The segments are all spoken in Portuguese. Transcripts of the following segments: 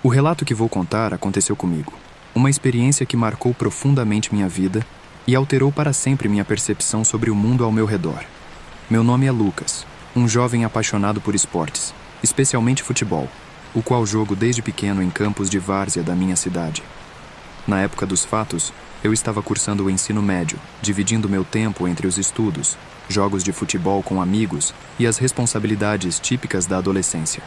O relato que vou contar aconteceu comigo. Uma experiência que marcou profundamente minha vida e alterou para sempre minha percepção sobre o mundo ao meu redor. Meu nome é Lucas, um jovem apaixonado por esportes, especialmente futebol, o qual jogo desde pequeno em campos de várzea da minha cidade. Na época dos fatos, eu estava cursando o ensino médio, dividindo meu tempo entre os estudos, jogos de futebol com amigos e as responsabilidades típicas da adolescência.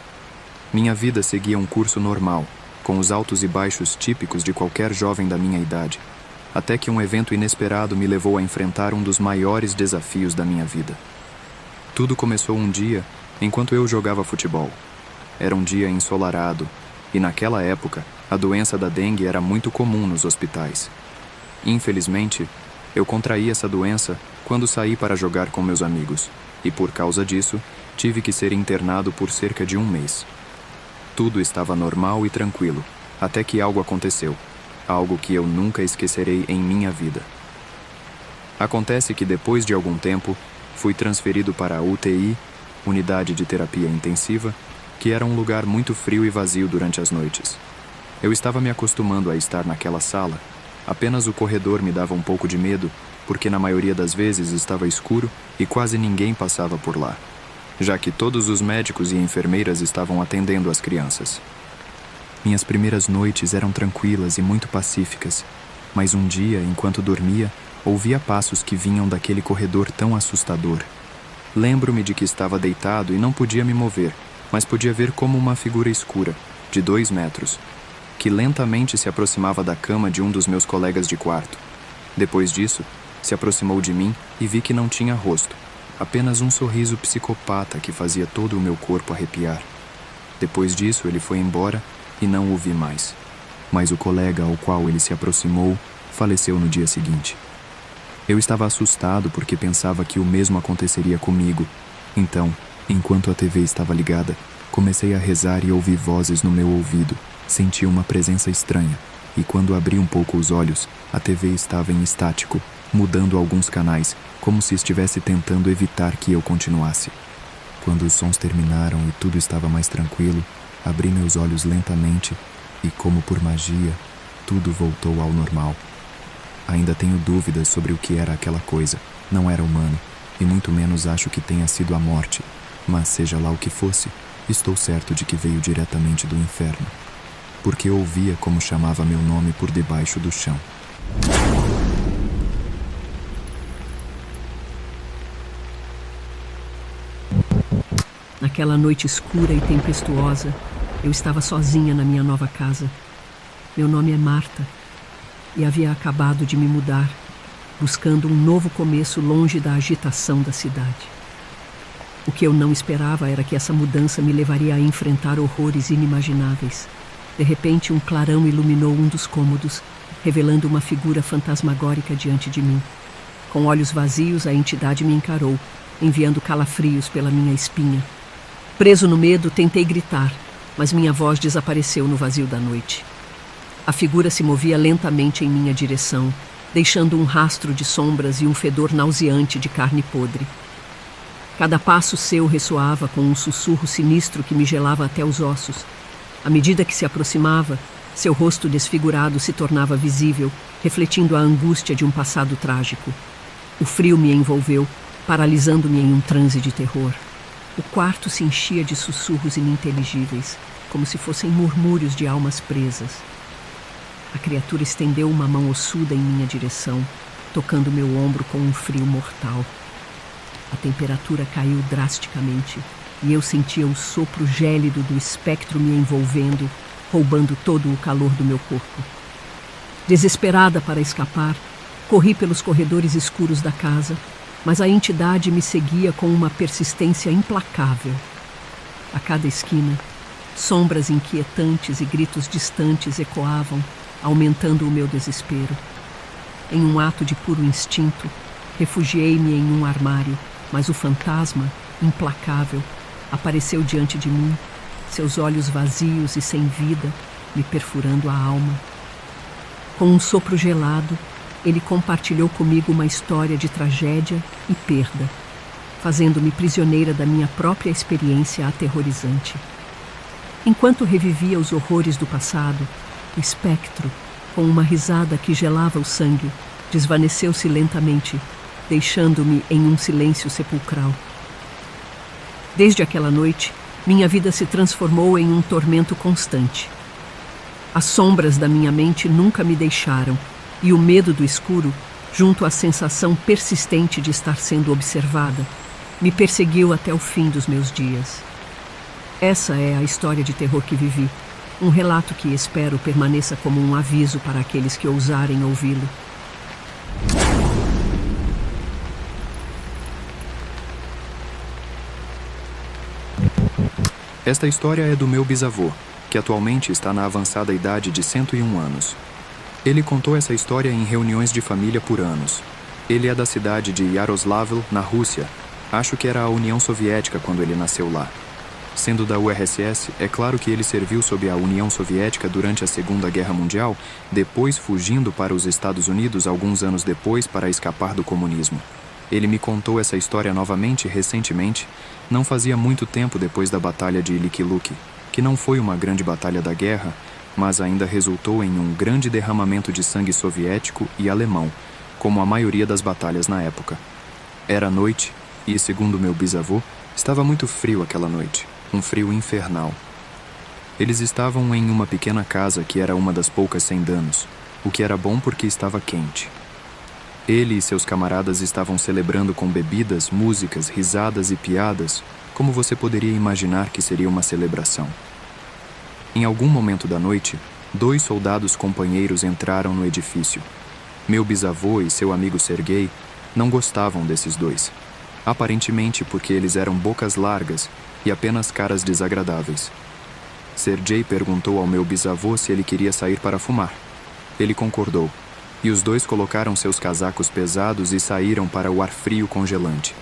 Minha vida seguia um curso normal, com os altos e baixos típicos de qualquer jovem da minha idade, até que um evento inesperado me levou a enfrentar um dos maiores desafios da minha vida. Tudo começou um dia, enquanto eu jogava futebol. Era um dia ensolarado, e naquela época, a doença da dengue era muito comum nos hospitais. Infelizmente, eu contraí essa doença quando saí para jogar com meus amigos, e por causa disso, tive que ser internado por cerca de um mês. Tudo estava normal e tranquilo, até que algo aconteceu, algo que eu nunca esquecerei em minha vida. Acontece que depois de algum tempo, fui transferido para a UTI, Unidade de Terapia Intensiva, que era um lugar muito frio e vazio durante as noites. Eu estava me acostumando a estar naquela sala, apenas o corredor me dava um pouco de medo, porque na maioria das vezes estava escuro e quase ninguém passava por lá, já que todos os médicos e enfermeiras estavam atendendo as crianças. Minhas primeiras noites eram tranquilas e muito pacíficas, mas um dia, enquanto dormia, ouvia passos que vinham daquele corredor tão assustador. Lembro-me de que estava deitado e não podia me mover, mas podia ver como uma figura escura, de 2 metros, que lentamente se aproximava da cama de um dos meus colegas de quarto. Depois disso, se aproximou de mim e vi que não tinha rosto, apenas um sorriso psicopata que fazia todo o meu corpo arrepiar. Depois disso, ele foi embora e não o vi mais. Mas o colega ao qual ele se aproximou faleceu no dia seguinte. Eu estava assustado porque pensava que o mesmo aconteceria comigo. Então, enquanto a TV estava ligada, comecei a rezar e ouvi vozes no meu ouvido. Senti uma presença estranha, e quando abri um pouco os olhos, a TV estava em estático, mudando alguns canais, como se estivesse tentando evitar que eu continuasse. Quando os sons terminaram e tudo estava mais tranquilo, abri meus olhos lentamente e, como por magia, tudo voltou ao normal. Ainda tenho dúvidas sobre o que era aquela coisa. Não era humano, e muito menos acho que tenha sido a morte. Mas seja lá o que fosse, estou certo de que veio diretamente do inferno, porque ouvia como chamava meu nome por debaixo do chão. Naquela noite escura e tempestuosa, eu estava sozinha na minha nova casa. Meu nome é Marta, e havia acabado de me mudar, buscando um novo começo longe da agitação da cidade. O que eu não esperava era que essa mudança me levaria a enfrentar horrores inimagináveis. De repente, um clarão iluminou um dos cômodos, revelando uma figura fantasmagórica diante de mim. Com olhos vazios, a entidade me encarou, enviando calafrios pela minha espinha. Preso no medo, tentei gritar, mas minha voz desapareceu no vazio da noite. A figura se movia lentamente em minha direção, deixando um rastro de sombras e um fedor nauseante de carne podre. Cada passo seu ressoava com um sussurro sinistro que me gelava até os ossos. À medida que se aproximava, seu rosto desfigurado se tornava visível, refletindo a angústia de um passado trágico. O frio me envolveu, paralisando-me em um transe de terror. O quarto se enchia de sussurros ininteligíveis, como se fossem murmúrios de almas presas. A criatura estendeu uma mão ossuda em minha direção, tocando meu ombro com um frio mortal. A temperatura caiu drasticamente e eu sentia o sopro gélido do espectro me envolvendo, roubando todo o calor do meu corpo. Desesperada para escapar, corri pelos corredores escuros da casa, mas a entidade me seguia com uma persistência implacável. A cada esquina, sombras inquietantes e gritos distantes ecoavam, aumentando o meu desespero. Em um ato de puro instinto, refugiei-me em um armário, mas o fantasma, implacável, apareceu diante de mim, seus olhos vazios e sem vida, me perfurando a alma. Com um sopro gelado, ele compartilhou comigo uma história de tragédia e perda, fazendo-me prisioneira da minha própria experiência aterrorizante. Enquanto revivia os horrores do passado, o espectro, com uma risada que gelava o sangue, desvaneceu-se lentamente, deixando-me em um silêncio sepulcral. Desde aquela noite, minha vida se transformou em um tormento constante. As sombras da minha mente nunca me deixaram, e o medo do escuro, junto à sensação persistente de estar sendo observada, me perseguiu até o fim dos meus dias. Essa é a história de terror que vivi, um relato que espero permaneça como um aviso para aqueles que ousarem ouvi-lo. Esta história é do meu bisavô, que atualmente está na avançada idade de 101 anos. Ele contou essa história em reuniões de família por anos. Ele é da cidade de Yaroslavl, na Rússia. Acho que era a União Soviética quando ele nasceu lá. Sendo da URSS, é claro que ele serviu sob a União Soviética durante a Segunda Guerra Mundial, depois fugindo para os Estados Unidos alguns anos depois para escapar do comunismo. Ele me contou essa história novamente recentemente, não fazia muito tempo depois da Batalha de Iliki Luki, que não foi uma grande batalha da guerra, mas ainda resultou em um grande derramamento de sangue soviético e alemão, como a maioria das batalhas na época. Era noite e, segundo meu bisavô, estava muito frio aquela noite, um frio infernal. Eles estavam em uma pequena casa que era uma das poucas sem danos, o que era bom porque estava quente. Ele e seus camaradas estavam celebrando com bebidas, músicas, risadas e piadas, como você poderia imaginar que seria uma celebração. Em algum momento da noite, 2 soldados companheiros entraram no edifício. Meu bisavô e seu amigo Sergei não gostavam desses 2, aparentemente porque eles eram bocas largas e apenas caras desagradáveis. Sergei perguntou ao meu bisavô se ele queria sair para fumar. Ele concordou, e os 2 colocaram seus casacos pesados e saíram para o ar frio congelante.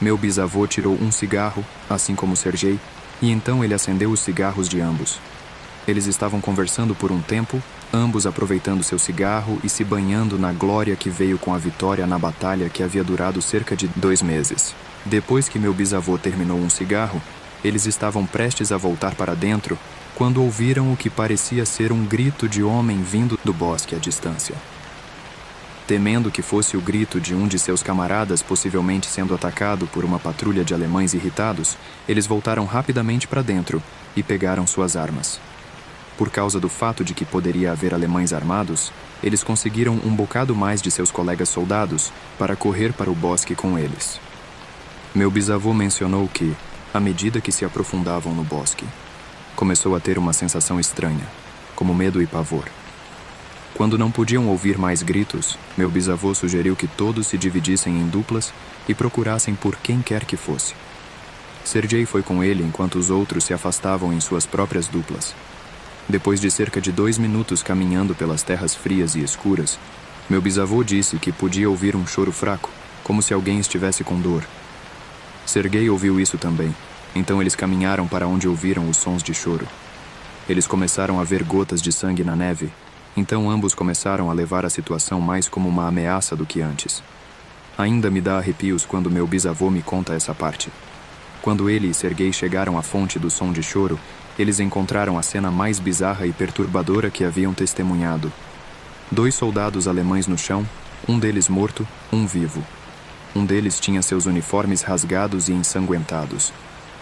Meu bisavô tirou um cigarro, assim como Sergei, e então ele acendeu os cigarros de ambos. Eles estavam conversando por um tempo, ambos aproveitando seu cigarro e se banhando na glória que veio com a vitória na batalha que havia durado cerca de 2 meses. Depois que meu bisavô terminou um cigarro, eles estavam prestes a voltar para dentro quando ouviram o que parecia ser um grito de homem vindo do bosque à distância. Temendo que fosse o grito de um de seus camaradas possivelmente sendo atacado por uma patrulha de alemães irritados, eles voltaram rapidamente para dentro e pegaram suas armas. Por causa do fato de que poderia haver alemães armados, eles conseguiram um bocado mais de seus colegas soldados para correr para o bosque com eles. Meu bisavô mencionou que, à medida que se aprofundavam no bosque, começou a ter uma sensação estranha, como medo e pavor. Quando não podiam ouvir mais gritos, meu bisavô sugeriu que todos se dividissem em duplas e procurassem por quem quer que fosse. Sergei foi com ele enquanto os outros se afastavam em suas próprias duplas. Depois de cerca de 2 minutos caminhando pelas terras frias e escuras, meu bisavô disse que podia ouvir um choro fraco, como se alguém estivesse com dor. Sergei ouviu isso também, então eles caminharam para onde ouviram os sons de choro. Eles começaram a ver gotas de sangue na neve, então ambos começaram a levar a situação mais como uma ameaça do que antes. Ainda me dá arrepios quando meu bisavô me conta essa parte. Quando ele e Sergei chegaram à fonte do som de choro, eles encontraram a cena mais bizarra e perturbadora que haviam testemunhado. 2 soldados alemães no chão, um deles morto, um vivo. Um deles tinha seus uniformes rasgados e ensanguentados.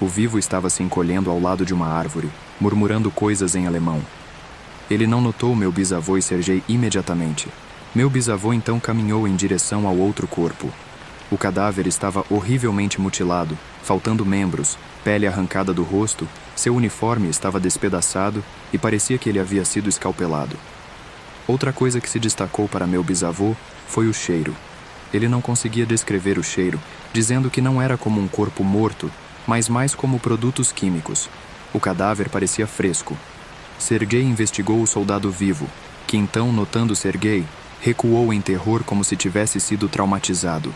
O vivo estava se encolhendo ao lado de uma árvore, murmurando coisas em alemão. Ele não notou meu bisavô e Sergei imediatamente. Meu bisavô então caminhou em direção ao outro corpo. O cadáver estava horrivelmente mutilado, faltando membros, pele arrancada do rosto, seu uniforme estava despedaçado e parecia que ele havia sido escalpelado. Outra coisa que se destacou para meu bisavô foi o cheiro. Ele não conseguia descrever o cheiro, dizendo que não era como um corpo morto, mas mais como produtos químicos. O cadáver parecia fresco. Sergei investigou o soldado vivo, que então, notando Sergei, recuou em terror como se tivesse sido traumatizado.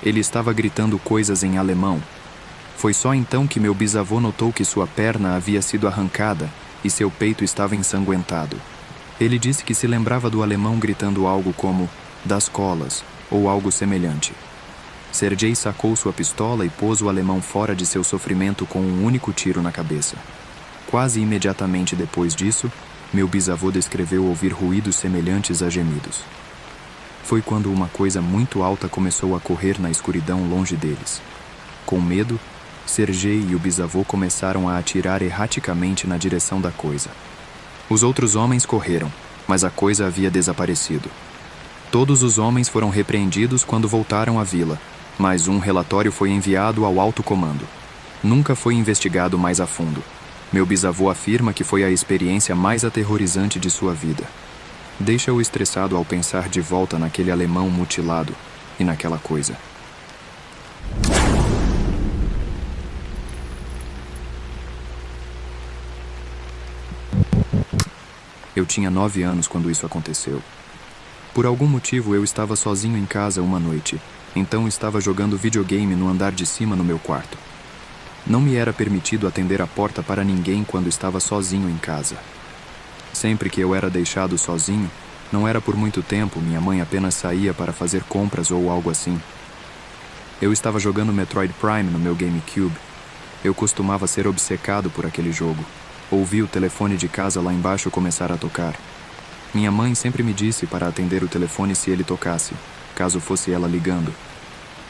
Ele estava gritando coisas em alemão. Foi só então que meu bisavô notou que sua perna havia sido arrancada e seu peito estava ensanguentado. Ele disse que se lembrava do alemão gritando algo como "das colas" ou algo semelhante. Sergei sacou sua pistola e pôs o alemão fora de seu sofrimento com um único tiro na cabeça. Quase imediatamente depois disso, meu bisavô descreveu ouvir ruídos semelhantes a gemidos. Foi quando uma coisa muito alta começou a correr na escuridão longe deles. Com medo, Sergei e o bisavô começaram a atirar erraticamente na direção da coisa. Os outros homens correram, mas a coisa havia desaparecido. Todos os homens foram repreendidos quando voltaram à vila, mas um relatório foi enviado ao alto comando. Nunca foi investigado mais a fundo. Meu bisavô afirma que foi a experiência mais aterrorizante de sua vida. Deixa-o estressado ao pensar de volta naquele alemão mutilado e naquela coisa. Eu tinha 9 anos quando isso aconteceu. Por algum motivo eu estava sozinho em casa uma noite, então estava jogando videogame no andar de cima no meu quarto. Não me era permitido atender a porta para ninguém quando estava sozinho em casa. Sempre que eu era deixado sozinho, não era por muito tempo, minha mãe apenas saía para fazer compras ou algo assim. Eu estava jogando Metroid Prime no meu GameCube. Eu costumava ser obcecado por aquele jogo. Ouvi o telefone de casa lá embaixo começar a tocar. Minha mãe sempre me disse para atender o telefone se ele tocasse, caso fosse ela ligando.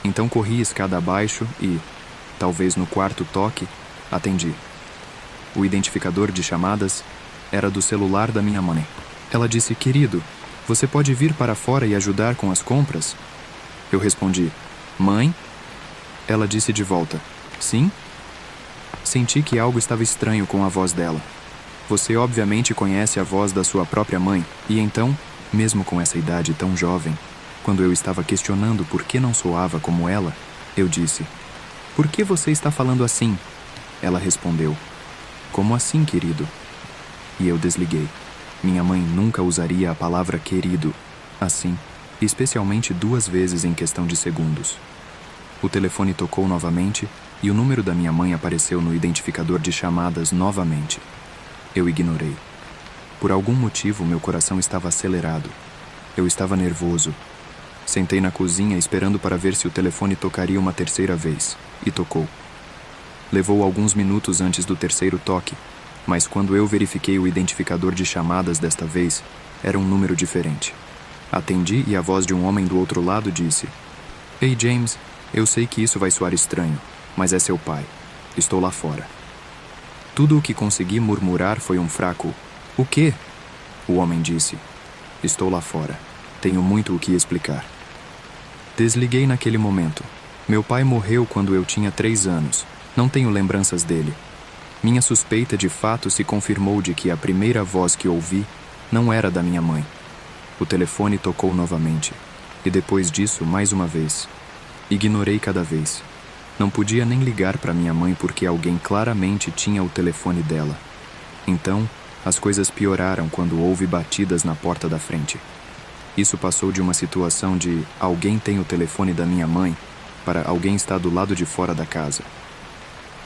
Então corri escada abaixo e, talvez no quarto toque, atendi. O identificador de chamadas era do celular da minha mãe. Ela disse: "Querido, você pode vir para fora e ajudar com as compras?" Eu respondi: "Mãe?" Ela disse de volta: "Sim?" Senti que algo estava estranho com a voz dela. Você obviamente conhece a voz da sua própria mãe, e então, mesmo com essa idade tão jovem, quando eu estava questionando por que não soava como ela, eu disse: "Por que você está falando assim?" Ela respondeu: "Como assim, querido?" E eu desliguei. Minha mãe nunca usaria a palavra querido assim, especialmente 2 vezes em questão de segundos. O telefone tocou novamente e o número da minha mãe apareceu no identificador de chamadas novamente. Eu ignorei. Por algum motivo, meu coração estava acelerado. Eu estava nervoso. Sentei na cozinha esperando para ver se o telefone tocaria uma terceira vez, e tocou. Levou alguns minutos antes do terceiro toque, mas quando eu verifiquei o identificador de chamadas desta vez, era um número diferente. Atendi e a voz de um homem do outro lado disse: "Ei, James, eu sei que isso vai soar estranho, mas é seu pai. Estou lá fora." Tudo o que consegui murmurar foi um fraco: "O quê?" O homem disse: "Estou lá fora. Tenho muito o que explicar." Desliguei naquele momento. Meu pai morreu quando eu tinha 3 anos. Não tenho lembranças dele. Minha suspeita de fato se confirmou de que a primeira voz que ouvi não era da minha mãe. O telefone tocou novamente. E depois disso, mais uma vez. Ignorei cada vez. Não podia nem ligar para minha mãe porque alguém claramente tinha o telefone dela. Então, as coisas pioraram quando houve batidas na porta da frente. Isso passou de uma situação de alguém tem o telefone da minha mãe para alguém está do lado de fora da casa.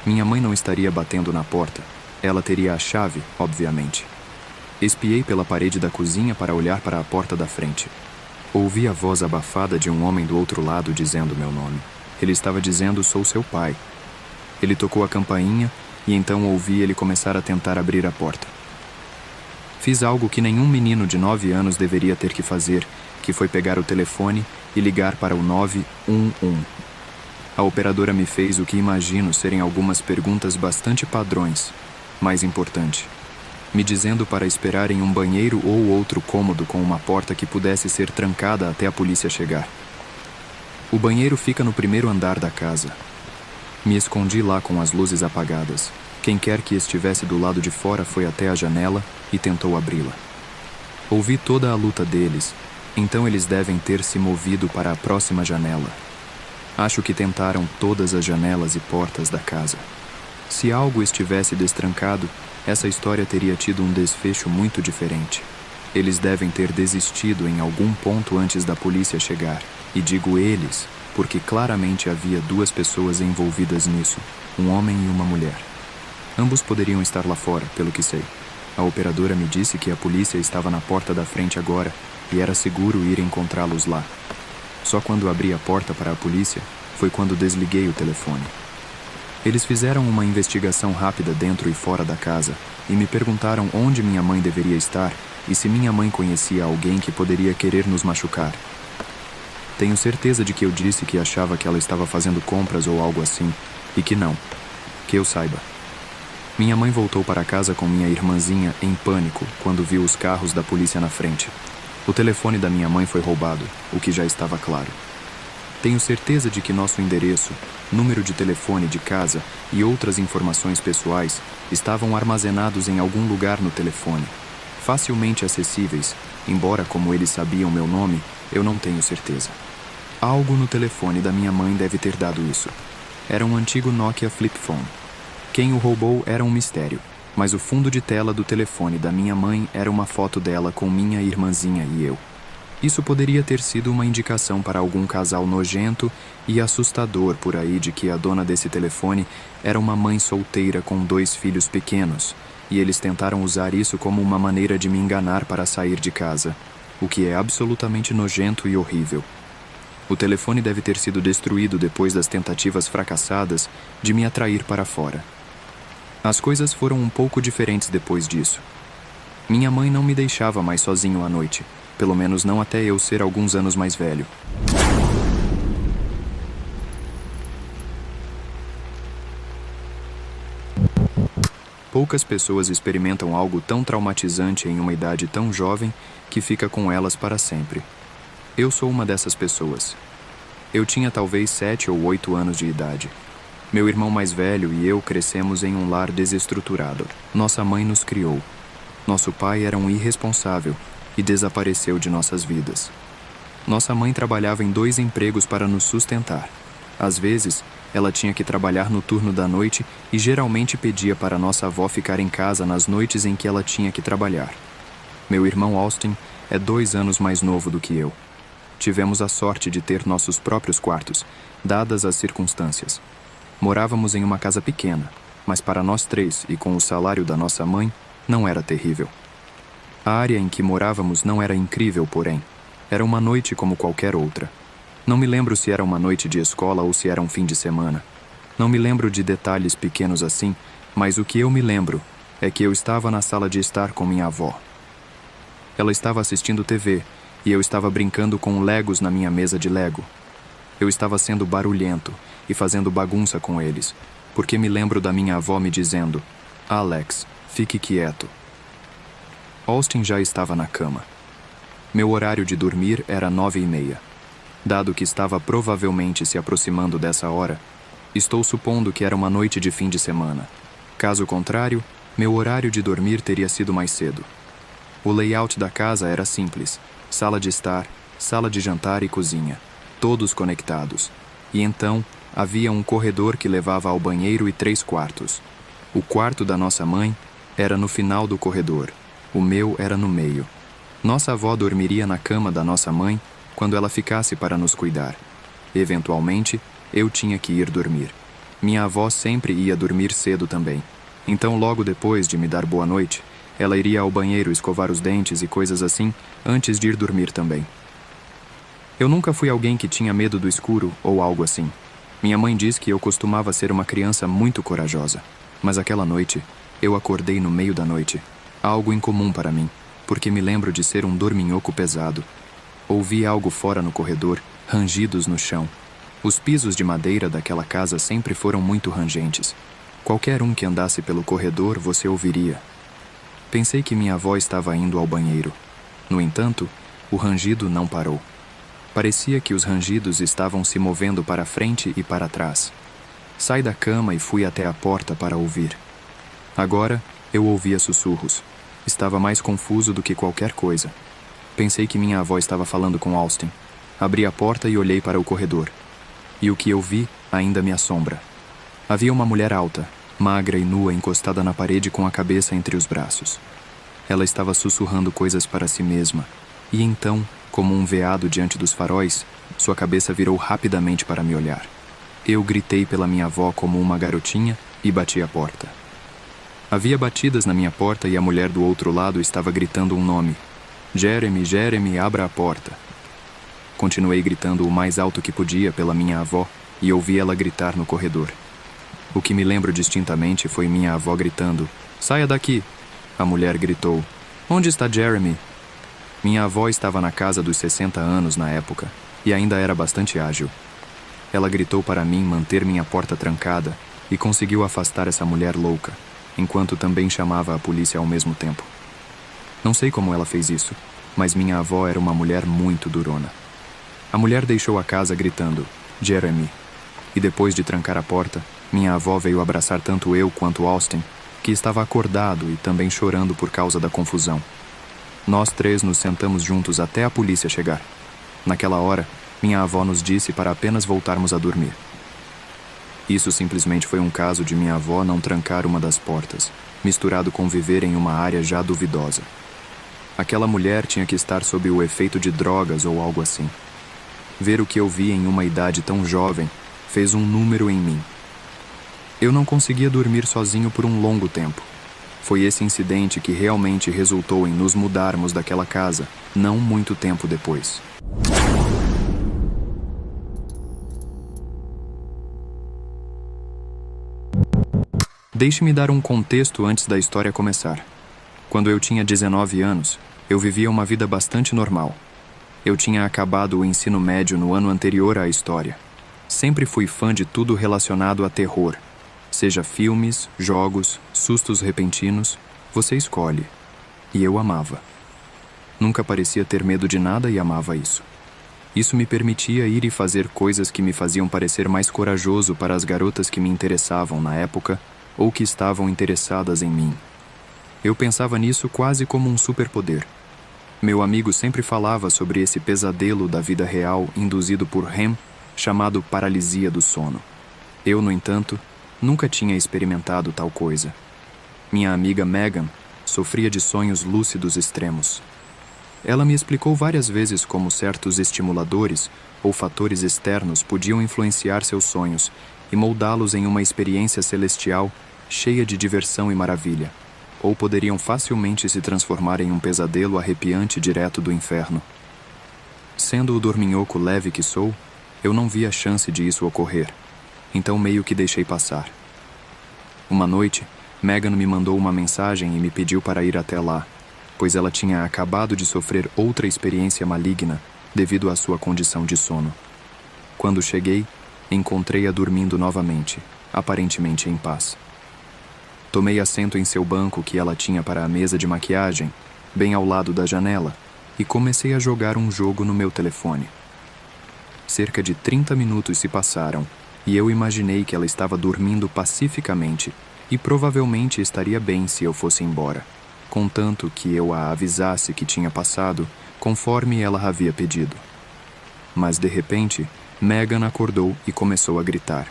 Minha mãe não estaria batendo na porta. Ela teria a chave, obviamente. Espiei pela parede da cozinha para olhar para a porta da frente. Ouvi a voz abafada de um homem do outro lado dizendo meu nome. Ele estava dizendo: "Sou seu pai." Ele tocou a campainha e então ouvi ele começar a tentar abrir a porta. Fiz algo que nenhum menino de 9 anos deveria ter que fazer, que foi pegar o telefone e ligar para o 911. A operadora me fez o que imagino serem algumas perguntas bastante padrões, mais importante, me dizendo para esperar em um banheiro ou outro cômodo com uma porta que pudesse ser trancada até a polícia chegar. O banheiro fica no primeiro andar da casa. Me escondi lá com as luzes apagadas. Quem quer que estivesse do lado de fora foi até a janela e tentou abri-la. Ouvi toda a luta deles, então eles devem ter se movido para a próxima janela. Acho que tentaram todas as janelas e portas da casa. Se algo estivesse destrancado, essa história teria tido um desfecho muito diferente. Eles devem ter desistido em algum ponto antes da polícia chegar. E digo eles, porque claramente havia 2 pessoas envolvidas nisso, um homem e uma mulher. Ambos poderiam estar lá fora, pelo que sei. A operadora me disse que a polícia estava na porta da frente agora e era seguro ir encontrá-los lá. Só quando abri a porta para a polícia foi quando desliguei o telefone. Eles fizeram uma investigação rápida dentro e fora da casa e me perguntaram onde minha mãe deveria estar e se minha mãe conhecia alguém que poderia querer nos machucar. Tenho certeza de que eu disse que achava que ela estava fazendo compras ou algo assim, e que não. Que eu saiba. Minha mãe voltou para casa com minha irmãzinha em pânico quando viu os carros da polícia na frente. O telefone da minha mãe foi roubado, o que já estava claro. Tenho certeza de que nosso endereço, número de telefone de casa e outras informações pessoais estavam armazenados em algum lugar no telefone, facilmente acessíveis, embora como eles sabiam meu nome, eu não tenho certeza. Algo no telefone da minha mãe deve ter dado isso. Era um antigo Nokia Flip Phone. Quem o roubou era um mistério, mas o fundo de tela do telefone da minha mãe era uma foto dela com minha irmãzinha e eu. Isso poderia ter sido uma indicação para algum casal nojento e assustador por aí de que a dona desse telefone era uma mãe solteira com 2 filhos pequenos, e eles tentaram usar isso como uma maneira de me enganar para sair de casa, o que é absolutamente nojento e horrível. O telefone deve ter sido destruído depois das tentativas fracassadas de me atrair para fora. As coisas foram um pouco diferentes depois disso. Minha mãe não me deixava mais sozinho à noite, pelo menos não até eu ser alguns anos mais velho. Poucas pessoas experimentam algo tão traumatizante em uma idade tão jovem que fica com elas para sempre. Eu sou uma dessas pessoas. Eu tinha talvez 7 ou 8 anos de idade. Meu irmão mais velho e eu crescemos em um lar desestruturado. Nossa mãe nos criou. Nosso pai era um irresponsável e desapareceu de nossas vidas. Nossa mãe trabalhava em 2 empregos para nos sustentar. Às vezes, ela tinha que trabalhar no turno da noite e geralmente pedia para nossa avó ficar em casa nas noites em que ela tinha que trabalhar. Meu irmão Austin é 2 anos mais novo do que eu. Tivemos a sorte de ter nossos próprios quartos, dadas as circunstâncias. Morávamos em uma casa pequena, mas para nós 3 e com o salário da nossa mãe, não era terrível. A área em que morávamos não era incrível, porém. Era uma noite como qualquer outra. Não me lembro se era uma noite de escola ou se era um fim de semana. Não me lembro de detalhes pequenos assim, mas o que eu me lembro é que eu estava na sala de estar com minha avó. Ela estava assistindo TV e eu estava brincando com legos na minha mesa de Lego. Eu estava sendo barulhento e fazendo bagunça com eles, porque me lembro da minha avó me dizendo: "Alex, fique quieto." Austin já estava na cama. Meu horário de dormir era 9h30. Dado que estava provavelmente se aproximando dessa hora, estou supondo que era uma noite de fim de semana. Caso contrário, meu horário de dormir teria sido mais cedo. O layout da casa era simples: sala de estar, sala de jantar e cozinha, todos conectados. E então, havia um corredor que levava ao banheiro e 3 quartos. O quarto da nossa mãe era no final do corredor. O meu era no meio. Nossa avó dormiria na cama da nossa mãe quando ela ficasse para nos cuidar. Eventualmente, eu tinha que ir dormir. Minha avó sempre ia dormir cedo também. Então, logo depois de me dar boa noite, ela iria ao banheiro escovar os dentes e coisas assim, antes de ir dormir também. Eu nunca fui alguém que tinha medo do escuro ou algo assim. Minha mãe diz que eu costumava ser uma criança muito corajosa. Mas aquela noite, eu acordei no meio da noite. Algo incomum para mim, porque me lembro de ser um dorminhoco pesado. Ouvi algo fora no corredor, rangidos no chão. Os pisos de madeira daquela casa sempre foram muito rangentes. Qualquer um que andasse pelo corredor, você ouviria. Pensei que minha avó estava indo ao banheiro. No entanto, o rangido não parou. Parecia que os rangidos estavam se movendo para frente e para trás. Saí da cama e fui até a porta para ouvir. Agora, eu ouvia sussurros. Estava mais confuso do que qualquer coisa. Pensei que minha avó estava falando com Austin. Abri a porta e olhei para o corredor. E o que eu vi ainda me assombra. Havia uma mulher alta, magra e nua encostada na parede com a cabeça entre os braços. Ela estava sussurrando coisas para si mesma. E então, como um veado diante dos faróis, sua cabeça virou rapidamente para me olhar. Eu gritei pela minha avó como uma garotinha e bati a porta. Havia batidas na minha porta e a mulher do outro lado estava gritando um nome. "Jeremy, Jeremy, abra a porta." Continuei gritando o mais alto que podia pela minha avó e ouvi ela gritar no corredor. O que me lembro distintamente foi minha avó gritando: "Saia daqui!" A mulher gritou: "Onde está Jeremy?" Minha avó estava na casa dos 60 anos na época e ainda era bastante ágil. Ela gritou para mim manter minha porta trancada e conseguiu afastar essa mulher louca, enquanto também chamava a polícia ao mesmo tempo. Não sei como ela fez isso, mas minha avó era uma mulher muito durona. A mulher deixou a casa gritando: "Jeremy!" E depois de trancar a porta, minha avó veio abraçar tanto eu quanto Austin, que estava acordado e também chorando por causa da confusão. Nós três nos sentamos juntos até a polícia chegar. Naquela hora, minha avó nos disse para apenas voltarmos a dormir. Isso simplesmente foi um caso de minha avó não trancar uma das portas, misturado com viver em uma área já duvidosa. Aquela mulher tinha que estar sob o efeito de drogas ou algo assim. Ver o que eu vi em uma idade tão jovem fez um número em mim. Eu não conseguia dormir sozinho por um longo tempo. Foi esse incidente que realmente resultou em nos mudarmos daquela casa, não muito tempo depois. Deixe-me dar um contexto antes da história começar. Quando eu tinha 19 anos, eu vivia uma vida bastante normal. Eu tinha acabado o ensino médio no ano anterior à história. Sempre fui fã de tudo relacionado a terror. Seja filmes, jogos, sustos repentinos, você escolhe. E eu amava. Nunca parecia ter medo de nada e amava isso. Isso me permitia ir e fazer coisas que me faziam parecer mais corajoso para as garotas que me interessavam na época ou que estavam interessadas em mim. Eu pensava nisso quase como um superpoder. Meu amigo sempre falava sobre esse pesadelo da vida real induzido por REM, chamado paralisia do sono. Eu, no entanto, nunca tinha experimentado tal coisa. Minha amiga Megan sofria de sonhos lúcidos extremos. Ela me explicou várias vezes como certos estimuladores ou fatores externos podiam influenciar seus sonhos e moldá-los em uma experiência celestial cheia de diversão e maravilha, ou poderiam facilmente se transformar em um pesadelo arrepiante direto do inferno. Sendo o dorminhoco leve que sou, eu não vi a chance de isso ocorrer, então meio que deixei passar. Uma noite, Megan me mandou uma mensagem e me pediu para ir até lá, pois ela tinha acabado de sofrer outra experiência maligna devido à sua condição de sono. Quando cheguei, encontrei-a dormindo novamente, aparentemente em paz. Tomei assento em seu banco que ela tinha para a mesa de maquiagem, bem ao lado da janela, e comecei a jogar um jogo no meu telefone. Cerca de 30 minutos se passaram, e eu imaginei que ela estava dormindo pacificamente e provavelmente estaria bem se eu fosse embora, contanto que eu a avisasse que tinha passado, conforme ela havia pedido. Mas, de repente, Megan acordou e começou a gritar.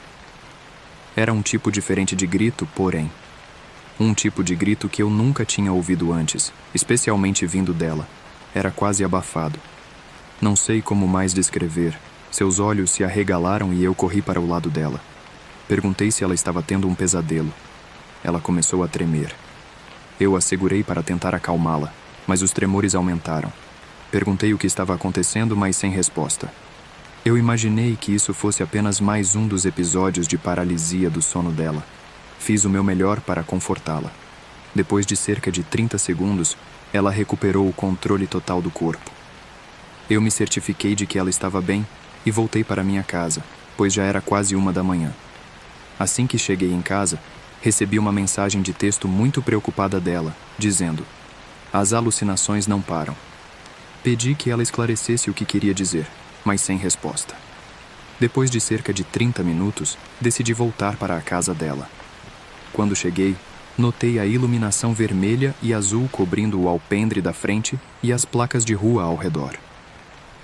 Era um tipo diferente de grito, porém. Um tipo de grito que eu nunca tinha ouvido antes, especialmente vindo dela. Era quase abafado. Não sei como mais descrever. Seus olhos se arregalaram e eu corri para o lado dela. Perguntei se ela estava tendo um pesadelo. Ela começou a tremer. Eu a segurei para tentar acalmá-la, mas os tremores aumentaram. Perguntei o que estava acontecendo, mas sem resposta. Eu imaginei que isso fosse apenas mais um dos episódios de paralisia do sono dela. Fiz o meu melhor para confortá-la. Depois de cerca de 30 segundos, ela recuperou o controle total do corpo. Eu me certifiquei de que ela estava bem e voltei para minha casa, pois já era quase 1 da manhã. Assim que cheguei em casa, recebi uma mensagem de texto muito preocupada dela, dizendo: "As alucinações não param." Pedi que ela esclarecesse o que queria dizer, mas sem resposta. Depois de cerca de 30 minutos, decidi voltar para a casa dela. Quando cheguei, notei a iluminação vermelha e azul cobrindo o alpendre da frente e as placas de rua ao redor.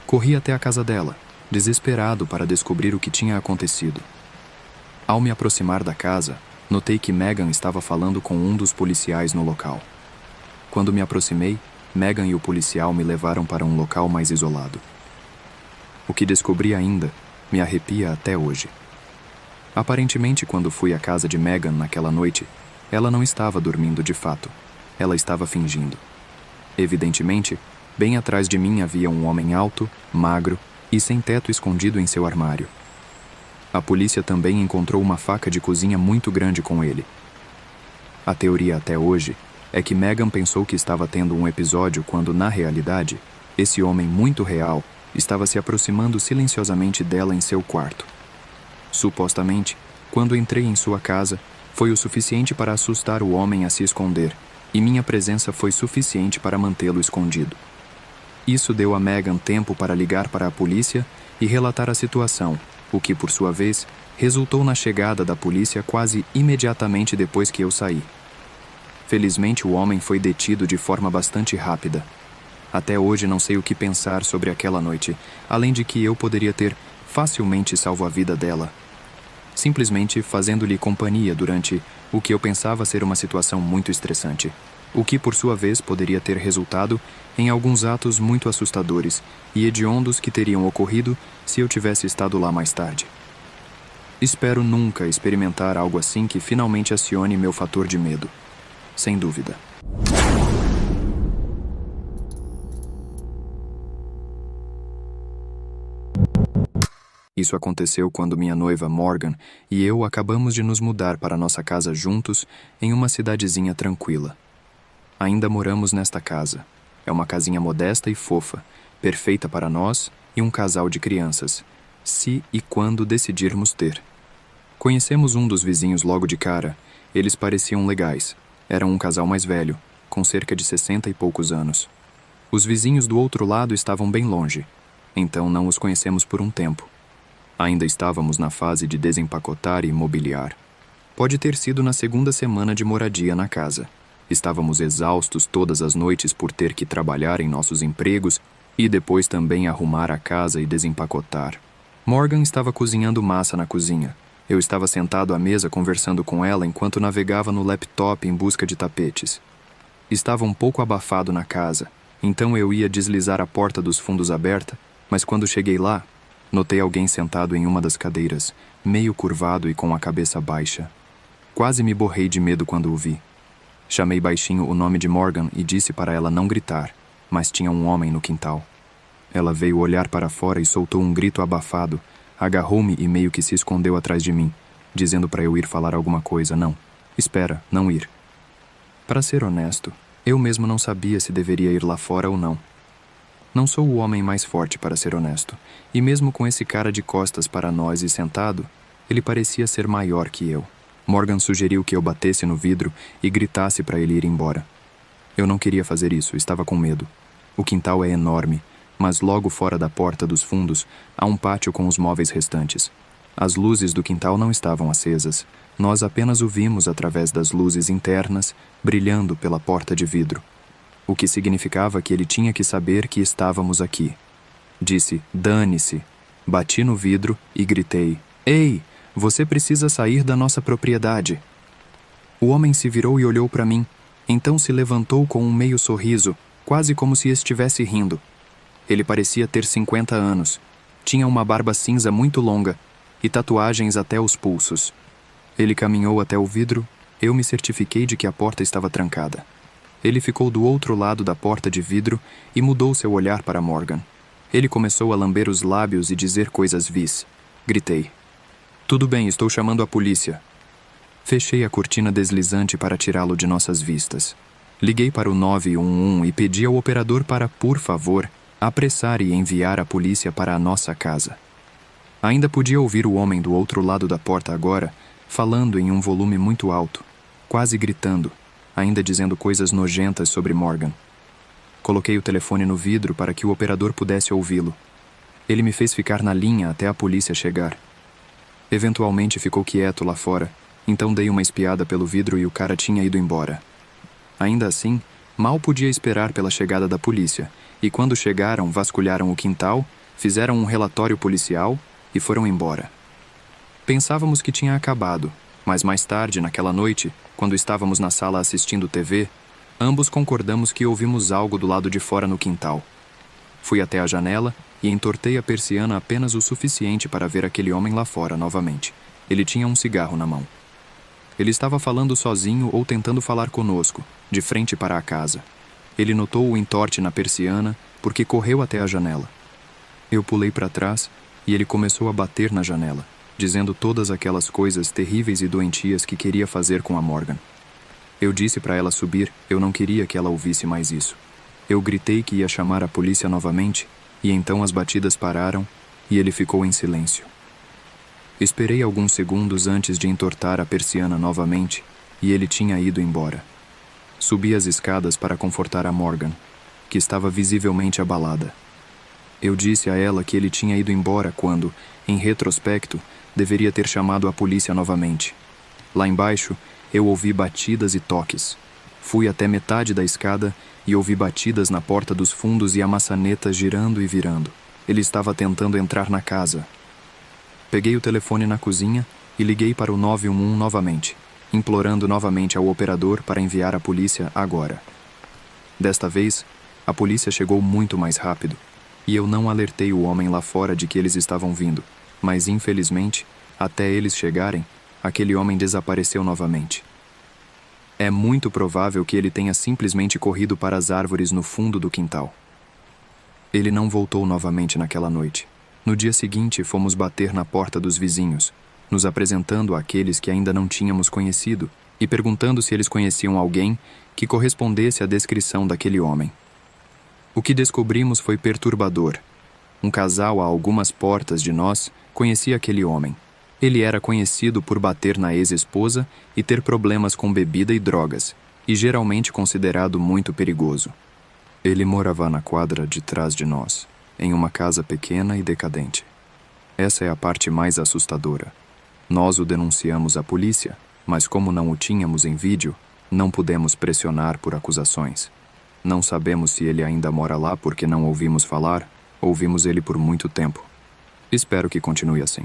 Corri até a casa dela, desesperado para descobrir o que tinha acontecido. Ao me aproximar da casa, notei que Megan estava falando com um dos policiais no local. Quando me aproximei, Megan e o policial me levaram para um local mais isolado. O que descobri ainda me arrepia até hoje. Aparentemente, quando fui à casa de Megan naquela noite, ela não estava dormindo de fato. Ela estava fingindo. Evidentemente, bem atrás de mim havia um homem alto, magro e sem teto escondido em seu armário. A polícia também encontrou uma faca de cozinha muito grande com ele. A teoria até hoje é que Megan pensou que estava tendo um episódio quando, na realidade, esse homem muito real estava se aproximando silenciosamente dela em seu quarto. Supostamente, quando entrei em sua casa, foi o suficiente para assustar o homem a se esconder, e minha presença foi suficiente para mantê-lo escondido. Isso deu a Megan tempo para ligar para a polícia e relatar a situação, o que, por sua vez, resultou na chegada da polícia quase imediatamente depois que eu saí. Felizmente, o homem foi detido de forma bastante rápida. Até hoje não sei o que pensar sobre aquela noite, além de que eu poderia ter facilmente salvo a vida dela, simplesmente fazendo-lhe companhia durante o que eu pensava ser uma situação muito estressante, o que por sua vez poderia ter resultado em alguns atos muito assustadores e hediondos que teriam ocorrido se eu tivesse estado lá mais tarde. Espero nunca experimentar algo assim que finalmente acione meu fator de medo. Sem dúvida. Isso aconteceu quando minha noiva Morgan e eu acabamos de nos mudar para nossa casa juntos em uma cidadezinha tranquila. Ainda moramos nesta casa. É uma casinha modesta e fofa, perfeita para nós e um casal de crianças, se e quando decidirmos ter. Conhecemos um dos vizinhos logo de cara. Eles pareciam legais. Eram um casal mais velho, com cerca de 60 e poucos anos. Os vizinhos do outro lado estavam bem longe, então não os conhecemos por um tempo. Ainda estávamos na fase de desempacotar e mobiliar. Pode ter sido na segunda semana de moradia na casa. Estávamos exaustos todas as noites por ter que trabalhar em nossos empregos e depois também arrumar a casa e desempacotar. Morgan estava cozinhando massa na cozinha. Eu estava sentado à mesa conversando com ela enquanto navegava no laptop em busca de tapetes. Estava um pouco abafado na casa, então eu ia deslizar a porta dos fundos aberta, mas quando cheguei lá, notei alguém sentado em uma das cadeiras, meio curvado e com a cabeça baixa. Quase me borrei de medo quando o vi. Chamei baixinho o nome de Morgan e disse para ela não gritar, mas tinha um homem no quintal. Ela veio olhar para fora e soltou um grito abafado, agarrou-me e meio que se escondeu atrás de mim, dizendo para eu ir falar alguma coisa. Não, espera, não ir. Para ser honesto, eu mesmo não sabia se deveria ir lá fora ou não. Não sou o homem mais forte, para ser honesto, e mesmo com esse cara de costas para nós e sentado, ele parecia ser maior que eu. Morgan sugeriu que eu batesse no vidro e gritasse para ele ir embora. Eu não queria fazer isso, estava com medo. O quintal é enorme, mas logo fora da porta dos fundos há um pátio com os móveis restantes. As luzes do quintal não estavam acesas, nós apenas o vimos através das luzes internas, brilhando pela porta de vidro. O que significava que ele tinha que saber que estávamos aqui. Disse, dane-se. Bati no vidro e gritei, ei, você precisa sair da nossa propriedade. O homem se virou e olhou para mim, então se levantou com um meio sorriso, quase como se estivesse rindo. Ele parecia ter 50 anos, tinha uma barba cinza muito longa e tatuagens até os pulsos. Ele caminhou até o vidro, eu me certifiquei de que a porta estava trancada. Ele ficou do outro lado da porta de vidro e mudou seu olhar para Morgan. Ele começou a lamber os lábios e dizer coisas vis. Gritei. Tudo bem, estou chamando a polícia. Fechei a cortina deslizante para tirá-lo de nossas vistas. Liguei para o 911 e pedi ao operador para, por favor, apressar e enviar a polícia para a nossa casa. Ainda podia ouvir o homem do outro lado da porta agora, falando em um volume muito alto, quase gritando, ainda dizendo coisas nojentas sobre Morgan. Coloquei o telefone no vidro para que o operador pudesse ouvi-lo. Ele me fez ficar na linha até a polícia chegar. Eventualmente ficou quieto lá fora, então dei uma espiada pelo vidro e o cara tinha ido embora. Ainda assim, mal podia esperar pela chegada da polícia, e quando chegaram, vasculharam o quintal, fizeram um relatório policial e foram embora. Pensávamos que tinha acabado, mas mais tarde, naquela noite, quando estávamos na sala assistindo TV, ambos concordamos que ouvimos algo do lado de fora no quintal. Fui até a janela e entortei a persiana apenas o suficiente para ver aquele homem lá fora novamente. Ele tinha um cigarro na mão. Ele estava falando sozinho ou tentando falar conosco, de frente para a casa. Ele notou o entorte na persiana porque correu até a janela. Eu pulei para trás e ele começou a bater na janela. dizendo todas aquelas coisas terríveis e doentias que queria fazer com a Morgan. Eu disse para ela subir, eu não queria que ela ouvisse mais isso. Eu gritei que ia chamar a polícia novamente, e então as batidas pararam e ele ficou em silêncio. Esperei alguns segundos antes de entortar a persiana novamente, e ele tinha ido embora. Subi as escadas para confortar a Morgan, que estava visivelmente abalada. Eu disse a ela que ele tinha ido embora quando, em retrospecto, deveria ter chamado a polícia novamente. Lá embaixo, eu ouvi batidas e toques. Fui até metade da escada e ouvi batidas na porta dos fundos e a maçaneta girando e virando. Ele estava tentando entrar na casa. Peguei o telefone na cozinha e liguei para o 911 novamente, implorando novamente ao operador para enviar a polícia agora. Desta vez, a polícia chegou muito mais rápido, e eu não alertei o homem lá fora de que eles estavam vindo, mas infelizmente, até eles chegarem, aquele homem desapareceu novamente. É muito provável que ele tenha simplesmente corrido para as árvores no fundo do quintal. Ele não voltou novamente naquela noite. No dia seguinte, fomos bater na porta dos vizinhos, nos apresentando àqueles que ainda não tínhamos conhecido e perguntando se eles conheciam alguém que correspondesse à descrição daquele homem. O que descobrimos foi perturbador. Um casal a algumas portas de nós conhecia aquele homem. Ele era conhecido por bater na ex-esposa e ter problemas com bebida e drogas, e geralmente considerado muito perigoso. Ele morava na quadra de trás de nós, em uma casa pequena e decadente. Essa é a parte mais assustadora. Nós o denunciamos à polícia, mas como não o tínhamos em vídeo, não pudemos pressionar por acusações. Não sabemos se ele ainda mora lá porque não ouvimos falar, ou vimos ele por muito tempo. Espero que continue assim.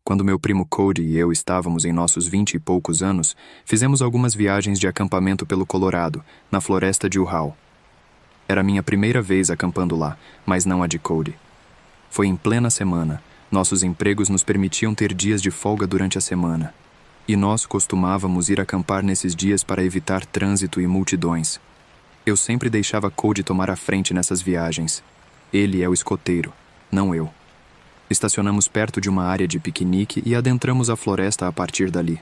Quando meu primo Cody e eu estávamos em nossos 20 e poucos anos, fizemos algumas viagens de acampamento pelo Colorado, na floresta de Uhal. Era minha primeira vez acampando lá, mas não a de Cody. Foi em plena semana. Nossos empregos nos permitiam ter dias de folga durante a semana. E nós costumávamos ir acampar nesses dias para evitar trânsito e multidões. Eu sempre deixava Cody tomar a frente nessas viagens. Ele é o escoteiro, não eu. Estacionamos perto de uma área de piquenique e adentramos a floresta a partir dali.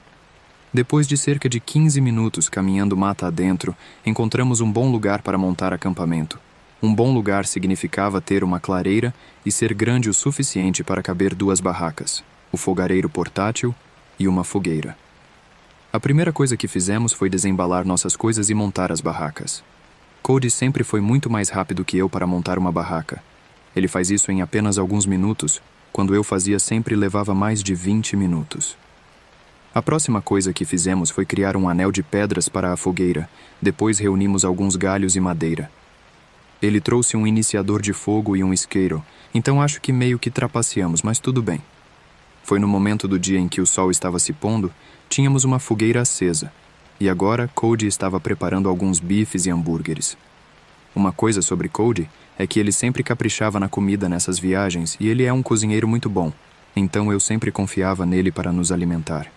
Depois de cerca de 15 minutos caminhando mata adentro, encontramos um bom lugar para montar acampamento. Um bom lugar significava ter uma clareira e ser grande o suficiente para caber 2 barracas, o fogareiro portátil e uma fogueira. A primeira coisa que fizemos foi desembalar nossas coisas e montar as barracas. Cody sempre foi muito mais rápido que eu para montar uma barraca. Ele faz isso em apenas alguns minutos, quando eu fazia sempre levava mais de 20 minutos. A próxima coisa que fizemos foi criar um anel de pedras para a fogueira, depois reunimos alguns galhos e madeira. Ele trouxe um iniciador de fogo e um isqueiro, então acho que meio que trapaceamos, mas tudo bem. Foi no momento do dia em que o sol estava se pondo, tínhamos uma fogueira acesa, e agora Cody estava preparando alguns bifes e hambúrgueres. Uma coisa sobre Cody é que ele sempre caprichava na comida nessas viagens e ele é um cozinheiro muito bom, então eu sempre confiava nele para nos alimentar.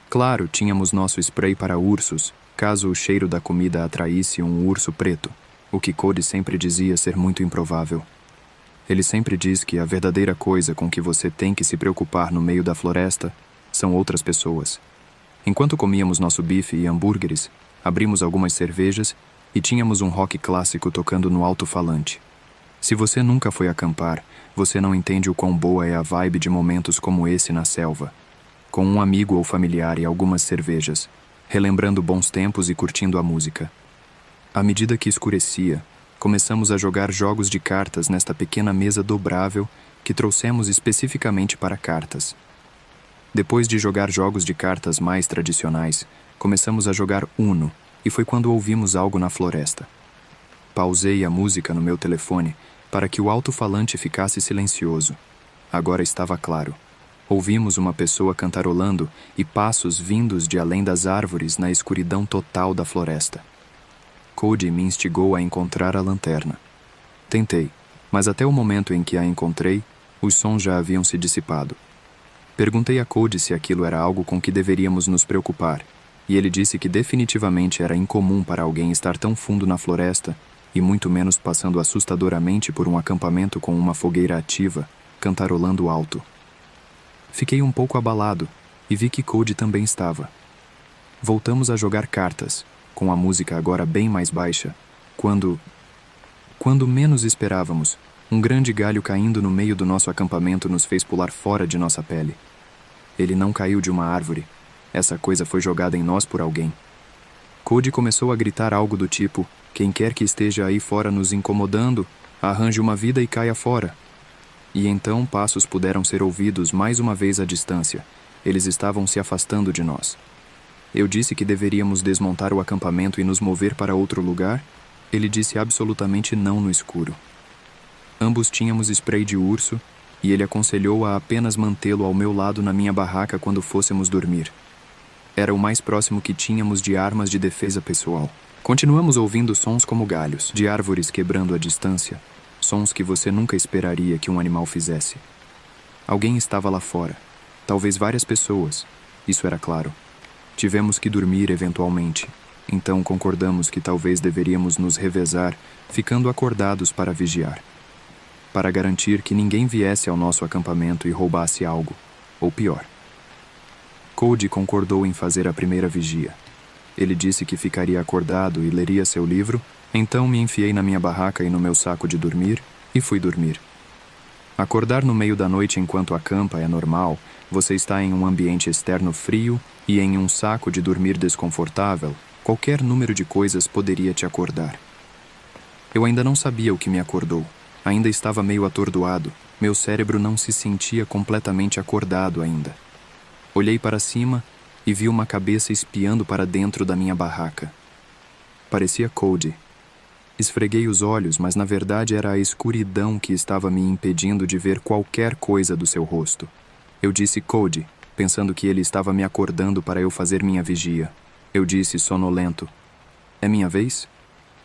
Claro, tínhamos nosso spray para ursos, caso o cheiro da comida atraísse um urso preto, o que Cody sempre dizia ser muito improvável. Ele sempre diz que a verdadeira coisa com que você tem que se preocupar no meio da floresta são outras pessoas. Enquanto comíamos nosso bife e hambúrgueres, abrimos algumas cervejas e tínhamos um rock clássico tocando no alto-falante. Se você nunca foi acampar, você não entende o quão boa é a vibe de momentos como esse na selva, com um amigo ou familiar e algumas cervejas, relembrando bons tempos e curtindo a música. À medida que escurecia, começamos a jogar jogos de cartas nesta pequena mesa dobrável que trouxemos especificamente para cartas. Depois de jogar jogos de cartas mais tradicionais, começamos a jogar Uno, e foi quando ouvimos algo na floresta. Pausei a música no meu telefone para que o alto-falante ficasse silencioso. Agora estava claro. Ouvimos uma pessoa cantarolando e passos vindos de além das árvores na escuridão total da floresta. Cody me instigou a encontrar a lanterna. Tentei, mas até o momento em que a encontrei, os sons já haviam se dissipado. Perguntei a Cody se aquilo era algo com que deveríamos nos preocupar, e ele disse que definitivamente era incomum para alguém estar tão fundo na floresta e muito menos passando assustadoramente por um acampamento com uma fogueira ativa, cantarolando alto. Fiquei um pouco abalado e vi que Cody também estava. Voltamos a jogar cartas, com a música agora bem mais baixa, quando menos esperávamos, um grande galho caindo no meio do nosso acampamento nos fez pular fora de nossa pele. Ele não caiu de uma árvore. Essa coisa foi jogada em nós por alguém. Cody começou a gritar algo do tipo: "Quem quer que esteja aí fora nos incomodando, arranje uma vida e caia fora." E então passos puderam ser ouvidos mais uma vez à distância. Eles estavam se afastando de nós. Eu disse que deveríamos desmontar o acampamento e nos mover para outro lugar. Ele disse absolutamente não no escuro. Ambos tínhamos spray de urso e ele aconselhou a apenas mantê-lo ao meu lado na minha barraca quando fôssemos dormir. Era o mais próximo que tínhamos de armas de defesa pessoal. Continuamos ouvindo sons como galhos, de árvores quebrando à distância, sons que você nunca esperaria que um animal fizesse. Alguém estava lá fora, talvez várias pessoas, isso era claro. Tivemos que dormir eventualmente, então concordamos que talvez deveríamos nos revezar, ficando acordados para vigiar, para garantir que ninguém viesse ao nosso acampamento e roubasse algo, ou pior. Cody concordou em fazer a primeira vigia. Ele disse que ficaria acordado e leria seu livro, então me enfiei na minha barraca e no meu saco de dormir e fui dormir. Acordar no meio da noite enquanto acampa é normal, você está em um ambiente externo frio e em um saco de dormir desconfortável, qualquer número de coisas poderia te acordar. Eu ainda não sabia o que me acordou, ainda estava meio atordoado, meu cérebro não se sentia completamente acordado ainda. Olhei para cima e vi uma cabeça espiando para dentro da minha barraca. Parecia Cody. Esfreguei os olhos, mas na verdade era a escuridão que estava me impedindo de ver qualquer coisa do seu rosto. Eu disse Cody, pensando que ele estava me acordando para eu fazer minha vigia. Eu disse sonolento: "É minha vez?"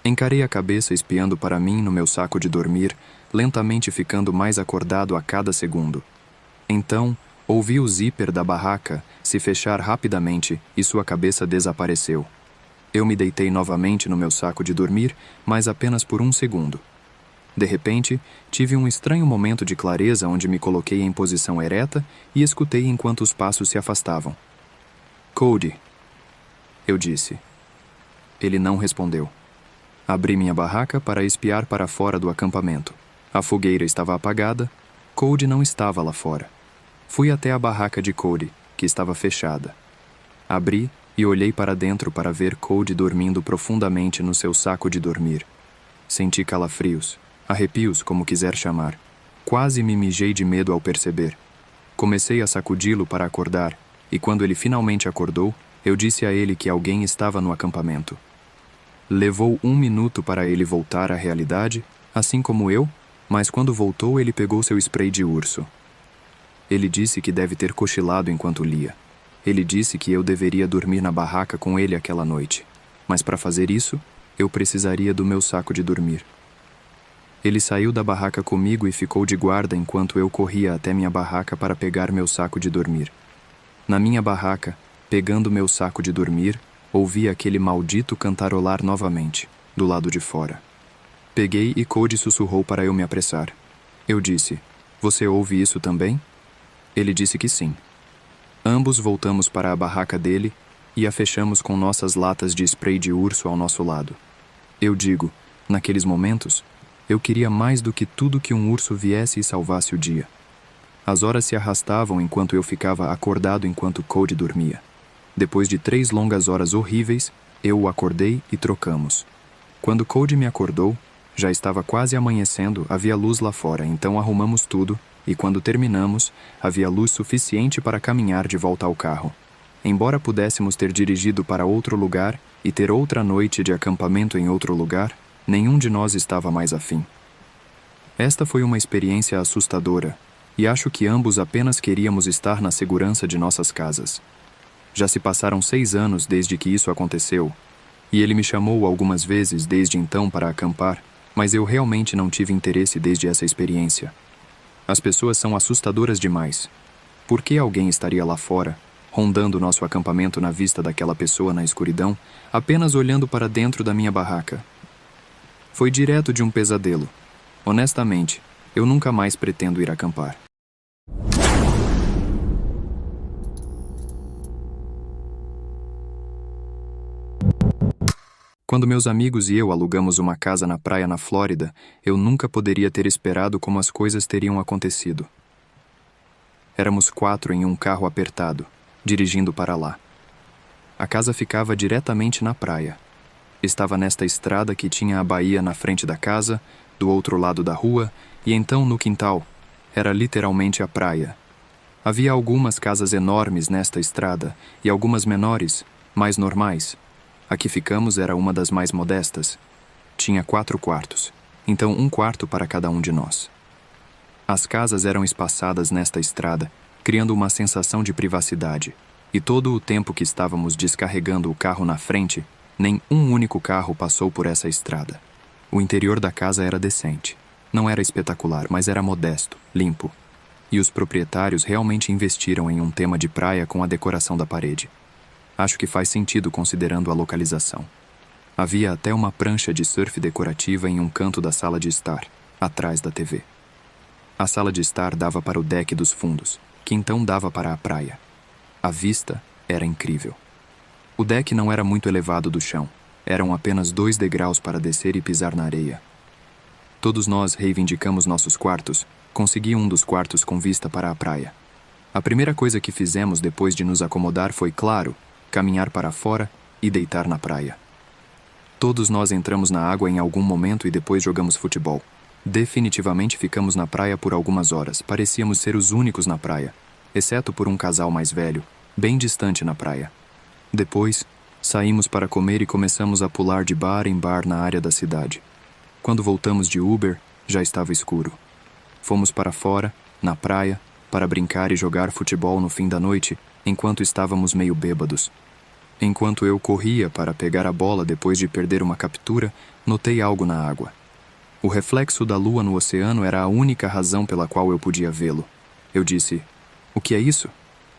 Encarei a cabeça espiando para mim no meu saco de dormir, lentamente ficando mais acordado a cada segundo. Então, ouvi o zíper da barraca se fechar rapidamente e sua cabeça desapareceu. Eu me deitei novamente no meu saco de dormir, mas apenas por um segundo. De repente, tive um estranho momento de clareza onde me coloquei em posição ereta e escutei enquanto os passos se afastavam. "Cody", eu disse. Ele não respondeu. Abri minha barraca para espiar para fora do acampamento. A fogueira estava apagada, Cody não estava lá fora. Fui até a barraca de Cody, que estava fechada. Abri e olhei para dentro para ver Cody dormindo profundamente no seu saco de dormir. Senti calafrios, arrepios, como quiser chamar. Quase me mijei de medo ao perceber. Comecei a sacudi-lo para acordar, e quando ele finalmente acordou, eu disse a ele que alguém estava no acampamento. Levou 1 minuto para ele voltar à realidade, assim como eu, mas quando voltou ele pegou seu spray de urso. Ele disse que deve ter cochilado enquanto lia. Ele disse que eu deveria dormir na barraca com ele aquela noite. Mas para fazer isso, eu precisaria do meu saco de dormir. Ele saiu da barraca comigo e ficou de guarda enquanto eu corria até minha barraca para pegar meu saco de dormir. Na minha barraca, pegando meu saco de dormir, ouvi aquele maldito cantarolar novamente, do lado de fora. Peguei e Cody sussurrou para eu me apressar. Eu disse: "Você ouve isso também?" Ele disse que sim. Ambos voltamos para a barraca dele e a fechamos com nossas latas de spray de urso ao nosso lado. Eu digo, naqueles momentos, eu queria mais do que tudo que um urso viesse e salvasse o dia. As horas se arrastavam enquanto eu ficava acordado enquanto Cody dormia. Depois de 3 longas horas horríveis, eu o acordei e trocamos. Quando Cody me acordou, já estava quase amanhecendo, havia luz lá fora, então arrumamos tudo, e quando terminamos, havia luz suficiente para caminhar de volta ao carro. Embora pudéssemos ter dirigido para outro lugar e ter outra noite de acampamento em outro lugar, nenhum de nós estava mais afim. Esta foi uma experiência assustadora, e acho que ambos apenas queríamos estar na segurança de nossas casas. Já se passaram 6 anos desde que isso aconteceu, e ele me chamou algumas vezes desde então para acampar, mas eu realmente não tive interesse desde essa experiência. As pessoas são assustadoras demais. Por que alguém estaria lá fora, rondando nosso acampamento na vista daquela pessoa na escuridão, apenas olhando para dentro da minha barraca? Foi direto de um pesadelo. Honestamente, eu nunca mais pretendo ir acampar. Quando meus amigos e eu alugamos uma casa na praia na Flórida, eu nunca poderia ter esperado como as coisas teriam acontecido. Éramos 4 em um carro apertado, dirigindo para lá. A casa ficava diretamente na praia. Estava nesta estrada que tinha a baía na frente da casa, do outro lado da rua, e então no quintal. Era literalmente a praia. Havia algumas casas enormes nesta estrada e algumas menores, mais normais. A que ficamos era uma das mais modestas. Tinha 4 quartos, então um quarto para cada um de nós. As casas eram espaçadas nesta estrada, criando uma sensação de privacidade, e todo o tempo que estávamos descarregando o carro na frente, nem um único carro passou por essa estrada. O interior da casa era decente. Não era espetacular, mas era modesto, limpo. E os proprietários realmente investiram em um tema de praia com a decoração da parede. Acho que faz sentido considerando a localização. Havia até uma prancha de surf decorativa em um canto da sala de estar, atrás da TV. A sala de estar dava para o deck dos fundos, que então dava para a praia. A vista era incrível. O deck não era muito elevado do chão. Eram apenas 2 degraus para descer e pisar na areia. Todos nós reivindicamos nossos quartos. Consegui um dos quartos com vista para a praia. A primeira coisa que fizemos depois de nos acomodar foi, claro, caminhar para fora e deitar na praia. Todos nós entramos na água em algum momento e depois jogamos futebol. Definitivamente ficamos na praia por algumas horas. Parecíamos ser os únicos na praia, exceto por um casal mais velho, bem distante na praia. Depois, saímos para comer e começamos a pular de bar em bar na área da cidade. Quando voltamos de Uber, já estava escuro. Fomos para fora, na praia, para brincar e jogar futebol no fim da noite, enquanto estávamos meio bêbados. Enquanto eu corria para pegar a bola depois de perder uma captura, notei algo na água. O reflexo da lua no oceano era a única razão pela qual eu podia vê-lo. Eu disse, "O que é isso?"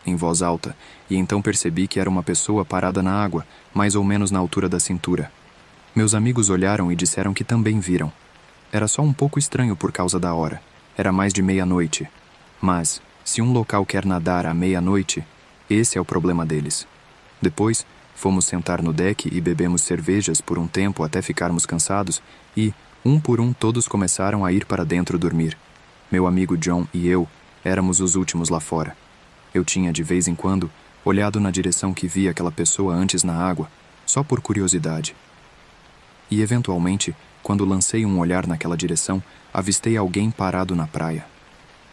em voz alta, e então percebi que era uma pessoa parada na água, mais ou menos na altura da cintura. Meus amigos olharam e disseram que também viram. Era só um pouco estranho por causa da hora. Era mais de meia-noite. Mas, se um local quer nadar à meia-noite, esse é o problema deles. Depois, fomos sentar no deck e bebemos cervejas por um tempo até ficarmos cansados e, um por um, todos começaram a ir para dentro dormir. Meu amigo John e eu éramos os últimos lá fora. Eu tinha, de vez em quando, olhado na direção que via aquela pessoa antes na água, só por curiosidade. E, eventualmente, quando lancei um olhar naquela direção, avistei alguém parado na praia.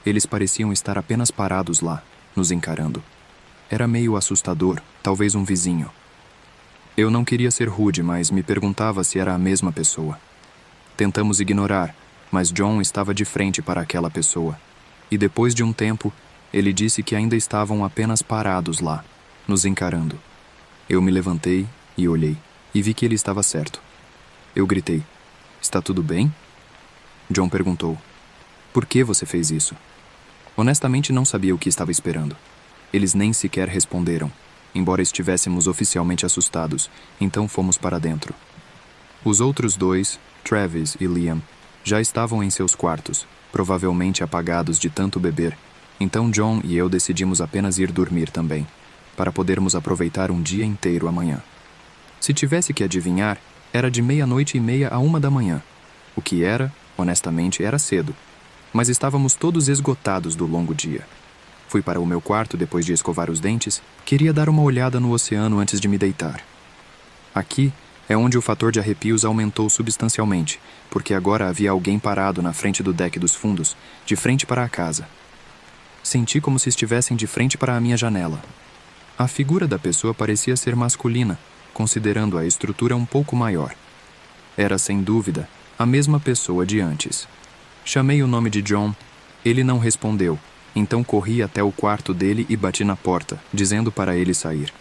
Eles pareciam estar apenas parados lá, nos encarando. Era meio assustador, talvez um vizinho. Eu não queria ser rude, mas me perguntava se era a mesma pessoa. Tentamos ignorar, mas John estava de frente para aquela pessoa. E depois de um tempo, ele disse que ainda estavam apenas parados lá, nos encarando. Eu me levantei e olhei, e vi que ele estava certo. Eu gritei, "Está tudo bem?" John perguntou, "Por que você fez isso?" Honestamente, não sabia o que estava esperando. Eles nem sequer responderam, embora estivéssemos oficialmente assustados, então fomos para dentro. Os outros 2, Travis e Liam, já estavam em seus quartos, provavelmente apagados de tanto beber, então John e eu decidimos apenas ir dormir também, para podermos aproveitar um dia inteiro amanhã. Se tivesse que adivinhar, era de 00:30 a 1 da manhã. O que era, honestamente, era cedo, mas estávamos todos esgotados do longo dia. Fui para o meu quarto depois de escovar os dentes, queria dar uma olhada no oceano antes de me deitar. Aqui é onde o fator de arrepios aumentou substancialmente, porque agora havia alguém parado na frente do deck dos fundos, de frente para a casa. Senti como se estivessem de frente para a minha janela. A figura da pessoa parecia ser masculina, considerando a estrutura um pouco maior. Era, sem dúvida, a mesma pessoa de antes. Chamei o nome de John. Ele não respondeu, então corri até o quarto dele e bati na porta, dizendo para ele sair.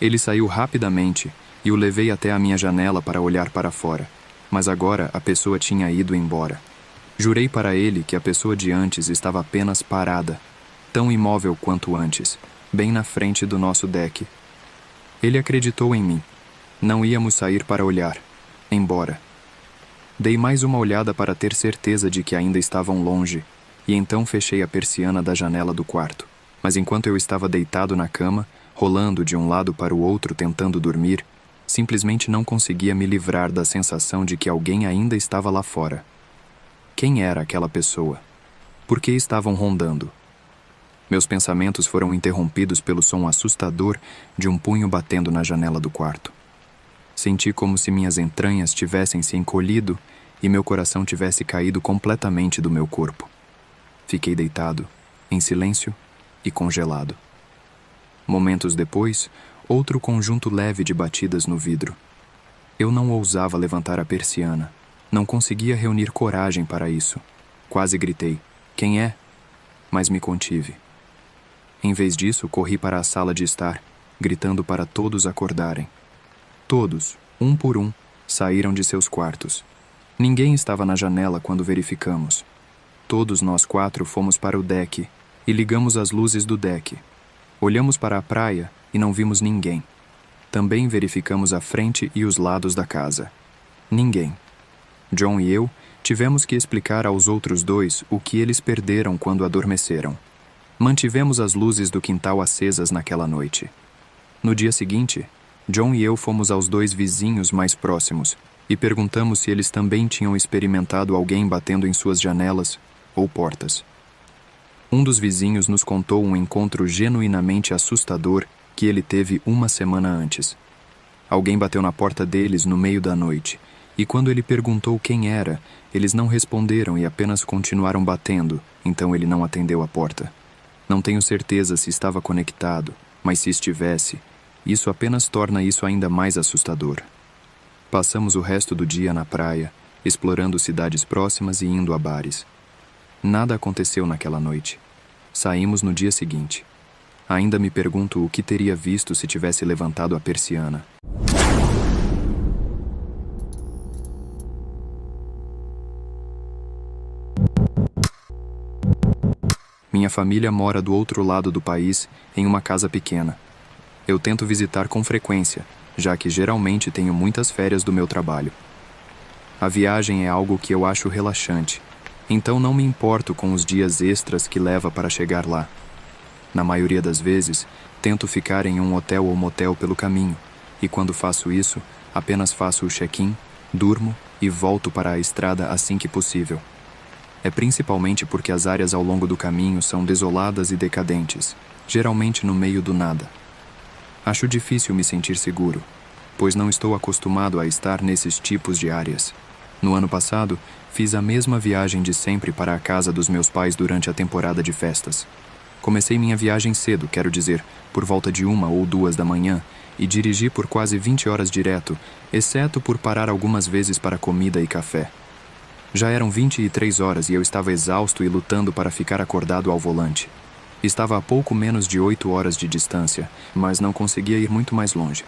Ele saiu rapidamente e o levei até a minha janela para olhar para fora, mas agora a pessoa tinha ido embora. Jurei para ele que a pessoa de antes estava apenas parada, tão imóvel quanto antes, bem na frente do nosso deck. Ele acreditou em mim. Não íamos sair para olhar, embora. Dei mais uma olhada para ter certeza de que ainda estavam longe, e então fechei a persiana da janela do quarto. Mas enquanto eu estava deitado na cama, rolando de um lado para o outro tentando dormir, simplesmente não conseguia me livrar da sensação de que alguém ainda estava lá fora. Quem era aquela pessoa? Por que estavam rondando? Meus pensamentos foram interrompidos pelo som assustador de um punho batendo na janela do quarto. Senti como se minhas entranhas tivessem se encolhido e meu coração tivesse caído completamente do meu corpo. Fiquei deitado, em silêncio e congelado. Momentos depois, outro conjunto leve de batidas no vidro. Eu não ousava levantar a persiana. Não conseguia reunir coragem para isso. Quase gritei: "Quem é?" Mas me contive. Em vez disso, corri para a sala de estar, gritando para todos acordarem. Todos, um por um, saíram de seus quartos. Ninguém estava na janela quando verificamos. Todos nós 4 fomos para o deck e ligamos as luzes do deck. Olhamos para a praia e não vimos ninguém. Também verificamos a frente e os lados da casa. Ninguém. John e eu tivemos que explicar aos outros 2 o que eles perderam quando adormeceram. Mantivemos as luzes do quintal acesas naquela noite. No dia seguinte, John e eu fomos aos 2 vizinhos mais próximos e perguntamos se eles também tinham experimentado alguém batendo em suas janelas ou portas. Um dos vizinhos nos contou um encontro genuinamente assustador que ele teve uma semana antes. Alguém bateu na porta deles no meio da noite, e quando ele perguntou quem era, eles não responderam e apenas continuaram batendo, então ele não atendeu a porta. Não tenho certeza se estava conectado, mas se estivesse, isso apenas torna isso ainda mais assustador. Passamos o resto do dia na praia, explorando cidades próximas e indo a bares. Nada aconteceu naquela noite. Saímos no dia seguinte. Ainda me pergunto o que teria visto se tivesse levantado a persiana. Minha família mora do outro lado do país, em uma casa pequena. Eu tento visitar com frequência, já que geralmente tenho muitas férias do meu trabalho. A viagem é algo que eu acho relaxante, então não me importo com os dias extras que leva para chegar lá. Na maioria das vezes, tento ficar em um hotel ou motel pelo caminho, e quando faço isso, apenas faço o check-in, durmo e volto para a estrada assim que possível. É principalmente porque as áreas ao longo do caminho são desoladas e decadentes, geralmente no meio do nada. Acho difícil me sentir seguro, pois não estou acostumado a estar nesses tipos de áreas. No ano passado, fiz a mesma viagem de sempre para a casa dos meus pais durante a temporada de festas. Comecei minha viagem cedo, quero dizer, por volta de 1 ou 2 da manhã, e dirigi por quase 20 horas direto, exceto por parar algumas vezes para comida e café. Já eram 23 horas e eu estava exausto e lutando para ficar acordado ao volante. Estava a pouco menos de 8 horas de distância, mas não conseguia ir muito mais longe.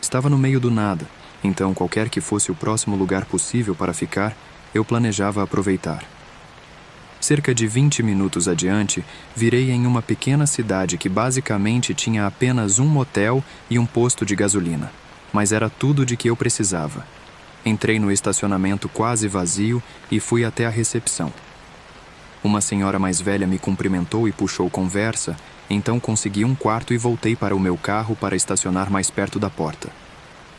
Estava no meio do nada, então qualquer que fosse o próximo lugar possível para ficar, eu planejava aproveitar. Cerca de 20 minutos adiante, virei em uma pequena cidade que basicamente tinha apenas um motel e um posto de gasolina, mas era tudo de que eu precisava. Entrei no estacionamento quase vazio e fui até a recepção. Uma senhora mais velha me cumprimentou e puxou conversa, então consegui um quarto e voltei para o meu carro para estacionar mais perto da porta.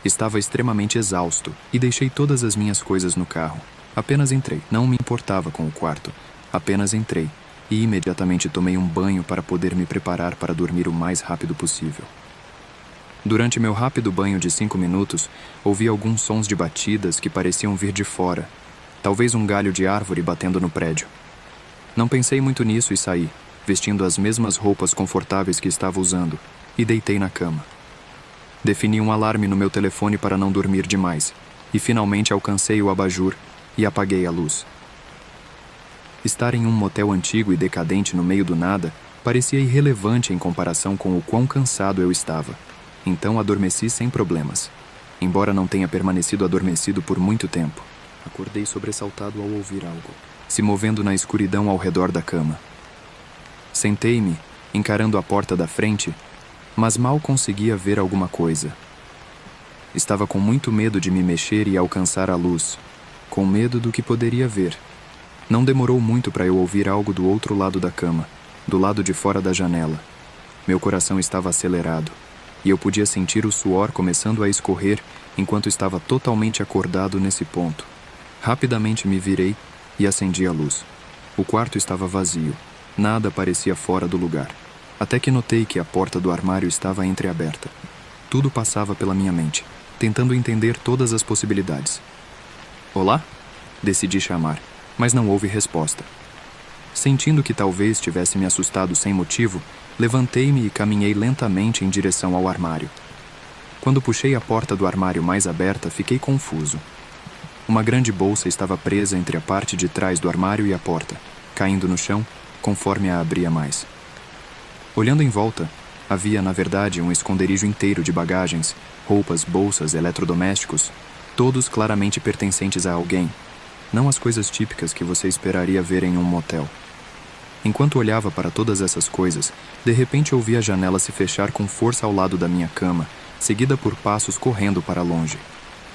Estava extremamente exausto e deixei todas as minhas coisas no carro. Apenas entrei, não me importava com o quarto. Apenas entrei e imediatamente tomei um banho para poder me preparar para dormir o mais rápido possível. Durante meu rápido banho de 5 minutos, ouvi alguns sons de batidas que pareciam vir de fora, talvez um galho de árvore batendo no prédio. Não pensei muito nisso e saí, vestindo as mesmas roupas confortáveis que estava usando, e deitei na cama. Defini um alarme no meu telefone para não dormir demais, e finalmente alcancei o abajur e apaguei a luz. Estar em um motel antigo e decadente no meio do nada parecia irrelevante em comparação com o quão cansado eu estava. Então adormeci sem problemas, embora não tenha permanecido adormecido por muito tempo. Acordei sobressaltado ao ouvir algo se movendo na escuridão ao redor da cama. Sentei-me, encarando a porta da frente, mas mal conseguia ver alguma coisa. Estava com muito medo de me mexer e alcançar a luz, com medo do que poderia ver. Não demorou muito para eu ouvir algo do outro lado da cama, do lado de fora da janela. Meu coração estava acelerado, e eu podia sentir o suor começando a escorrer enquanto estava totalmente acordado nesse ponto. Rapidamente me virei e acendi a luz. O quarto estava vazio. Nada parecia fora do lugar. Até que notei que a porta do armário estava entreaberta. Tudo passava pela minha mente, tentando entender todas as possibilidades. Olá? Decidi chamar, mas não houve resposta. Sentindo que talvez tivesse me assustado sem motivo, levantei-me e caminhei lentamente em direção ao armário. Quando puxei a porta do armário mais aberta, fiquei confuso. Uma grande bolsa estava presa entre a parte de trás do armário e a porta, caindo no chão conforme a abria mais. Olhando em volta, havia, na verdade, um esconderijo inteiro de bagagens, roupas, bolsas, eletrodomésticos, todos claramente pertencentes a alguém, não as coisas típicas que você esperaria ver em um motel. Enquanto olhava para todas essas coisas, de repente ouvi a janela se fechar com força ao lado da minha cama, seguida por passos correndo para longe.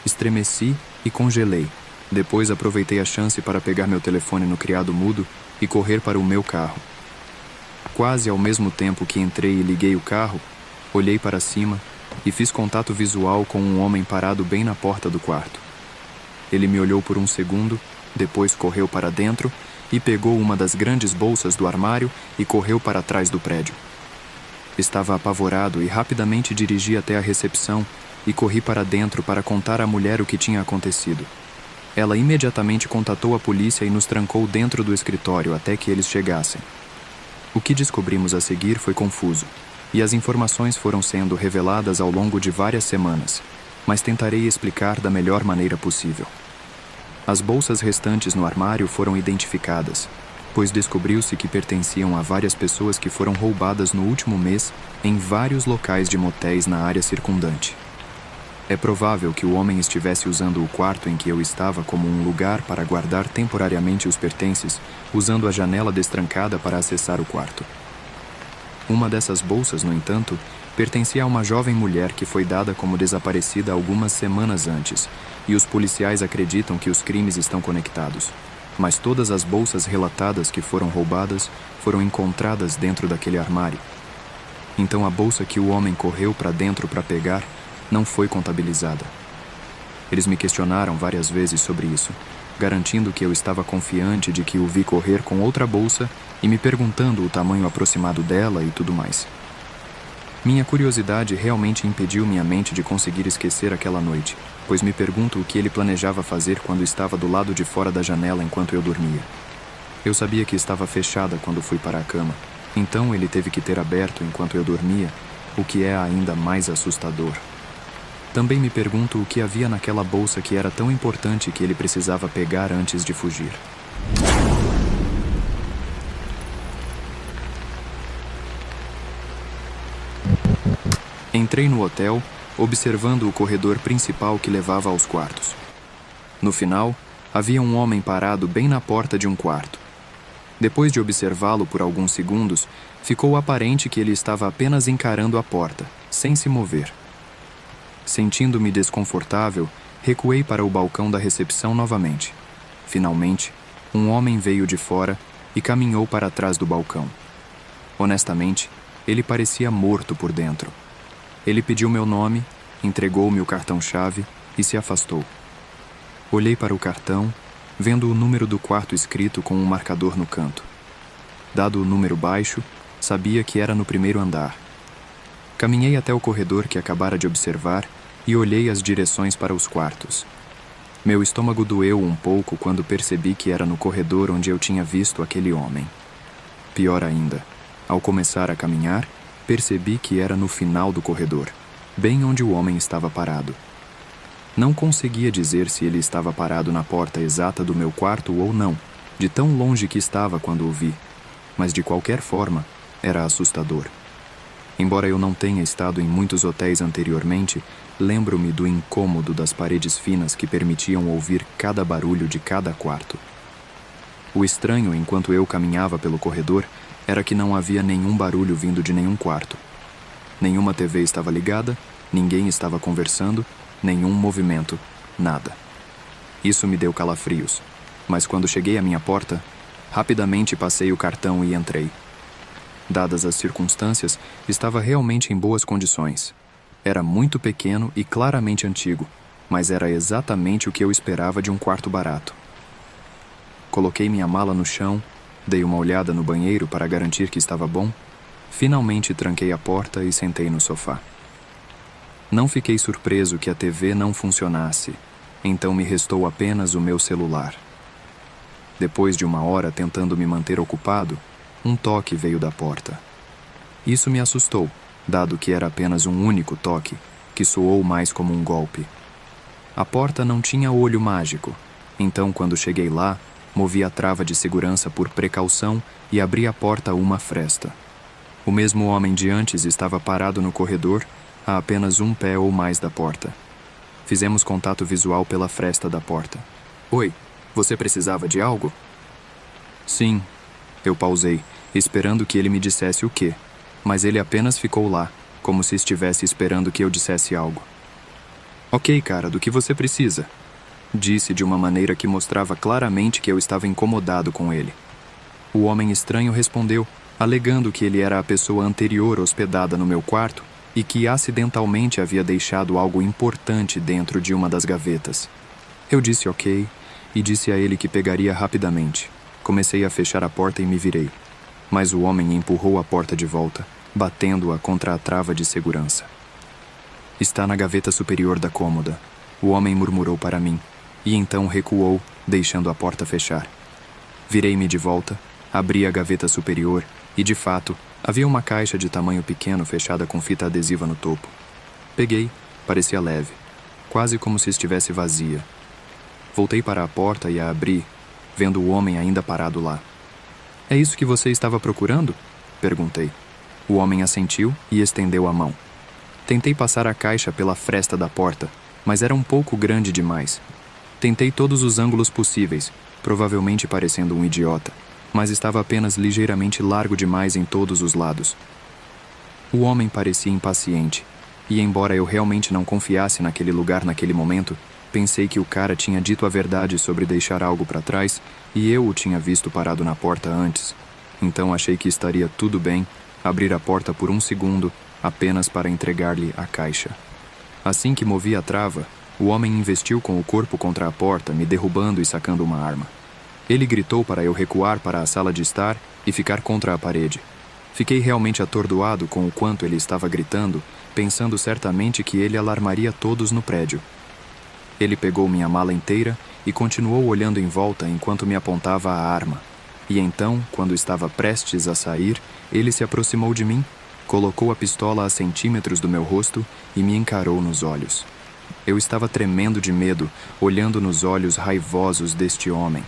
Estremeci e congelei. Depois aproveitei a chance para pegar meu telefone no criado mudo e correr para o meu carro. Quase ao mesmo tempo que entrei e liguei o carro, olhei para cima e fiz contato visual com um homem parado bem na porta do quarto. Ele me olhou por um segundo, depois correu para dentro e pegou uma das grandes bolsas do armário e correu para trás do prédio. Estava apavorado e rapidamente dirigi até a recepção e corri para dentro para contar à mulher o que tinha acontecido. Ela imediatamente contatou a polícia e nos trancou dentro do escritório até que eles chegassem. O que descobrimos a seguir foi confuso, e as informações foram sendo reveladas ao longo de várias semanas, mas tentarei explicar da melhor maneira possível. As bolsas restantes no armário foram identificadas, pois descobriu-se que pertenciam a várias pessoas que foram roubadas no último mês em vários locais de motéis na área circundante. É provável que o homem estivesse usando o quarto em que eu estava como um lugar para guardar temporariamente os pertences, usando a janela destrancada para acessar o quarto. Uma dessas bolsas, no entanto, pertencia a uma jovem mulher que foi dada como desaparecida algumas semanas antes, e os policiais acreditam que os crimes estão conectados. Mas todas as bolsas relatadas que foram roubadas foram encontradas dentro daquele armário. Então a bolsa que o homem correu para dentro para pegar não foi contabilizada. Eles me questionaram várias vezes sobre isso, garantindo que eu estava confiante de que o vi correr com outra bolsa e me perguntando o tamanho aproximado dela e tudo mais. Minha curiosidade realmente impediu minha mente de conseguir esquecer aquela noite, pois me pergunto o que ele planejava fazer quando estava do lado de fora da janela enquanto eu dormia. Eu sabia que estava fechada quando fui para a cama, então ele teve que ter aberto enquanto eu dormia, o que é ainda mais assustador. Também me pergunto o que havia naquela bolsa que era tão importante que ele precisava pegar antes de fugir. Entrei no hotel, observando o corredor principal que levava aos quartos. No final, havia um homem parado bem na porta de um quarto. Depois de observá-lo por alguns segundos, ficou aparente que ele estava apenas encarando a porta, sem se mover. Sentindo-me desconfortável, recuei para o balcão da recepção novamente. Finalmente, um homem veio de fora e caminhou para trás do balcão. Honestamente, ele parecia morto por dentro. Ele pediu meu nome, entregou-me o cartão-chave e se afastou. Olhei para o cartão, vendo o número do quarto escrito com um marcador no canto. Dado o número baixo, sabia que era no primeiro andar. Caminhei até o corredor que acabara de observar e olhei as direções para os quartos. Meu estômago doeu um pouco quando percebi que era no corredor onde eu tinha visto aquele homem. Pior ainda, ao começar a caminhar, percebi que era no final do corredor, bem onde o homem estava parado. Não conseguia dizer se ele estava parado na porta exata do meu quarto ou não, de tão longe que estava quando o vi, mas de qualquer forma, era assustador. Embora eu não tenha estado em muitos hotéis anteriormente, lembro-me do incômodo das paredes finas que permitiam ouvir cada barulho de cada quarto. O estranho, enquanto eu caminhava pelo corredor, era que não havia nenhum barulho vindo de nenhum quarto. Nenhuma TV estava ligada, ninguém estava conversando, nenhum movimento, nada. Isso me deu calafrios, mas quando cheguei à minha porta, rapidamente passei o cartão e entrei. Dadas as circunstâncias, estava realmente em boas condições. Era muito pequeno e claramente antigo, mas era exatamente o que eu esperava de um quarto barato. Coloquei minha mala no chão, dei uma olhada no banheiro para garantir que estava bom, finalmente tranquei a porta e sentei no sofá. Não fiquei surpreso que a TV não funcionasse, então me restou apenas o meu celular. Depois de uma hora tentando me manter ocupado, um toque veio da porta. Isso me assustou, dado que era apenas um único toque, que soou mais como um golpe. A porta não tinha olho mágico, então quando cheguei lá, movi a trava de segurança por precaução e abri a porta uma fresta. O mesmo homem de antes estava parado no corredor, a apenas um pé ou mais da porta. Fizemos contato visual pela fresta da porta. Oi, você precisava de algo? Sim. Eu pausei, esperando que ele me dissesse o quê, mas ele apenas ficou lá, como se estivesse esperando que eu dissesse algo. Ok, cara, do que você precisa? Disse de uma maneira que mostrava claramente que eu estava incomodado com ele. O homem estranho respondeu, alegando que ele era a pessoa anterior hospedada no meu quarto e que acidentalmente havia deixado algo importante dentro de uma das gavetas. Eu disse ok e disse a ele que pegaria rapidamente. Comecei a fechar a porta e me virei, mas o homem empurrou a porta de volta, batendo-a contra a trava de segurança. Está na gaveta superior da cômoda, o homem murmurou para mim, e então recuou, deixando a porta fechar. Virei-me de volta, abri a gaveta superior e, de fato, havia uma caixa de tamanho pequeno fechada com fita adesiva no topo. Peguei, parecia leve, quase como se estivesse vazia. Voltei para a porta e a abri, vendo o homem ainda parado lá. É isso que você estava procurando? Perguntei. O homem assentiu e estendeu a mão. Tentei passar a caixa pela fresta da porta, mas era um pouco grande demais. Tentei todos os ângulos possíveis, provavelmente parecendo um idiota, mas estava apenas ligeiramente largo demais em todos os lados. O homem parecia impaciente, e embora eu realmente não confiasse naquele lugar naquele momento, pensei que o cara tinha dito a verdade sobre deixar algo para trás e eu o tinha visto parado na porta antes. Então achei que estaria tudo bem abrir a porta por um segundo apenas para entregar-lhe a caixa. Assim que movi a trava, o homem investiu com o corpo contra a porta, me derrubando e sacando uma arma. Ele gritou para eu recuar para a sala de estar e ficar contra a parede. Fiquei realmente atordoado com o quanto ele estava gritando, pensando certamente que ele alarmaria todos no prédio. Ele pegou minha mala inteira e continuou olhando em volta enquanto me apontava a arma. E então, quando estava prestes a sair, ele se aproximou de mim, colocou a pistola a centímetros do meu rosto e me encarou nos olhos. Eu estava tremendo de medo, olhando nos olhos raivosos deste homem.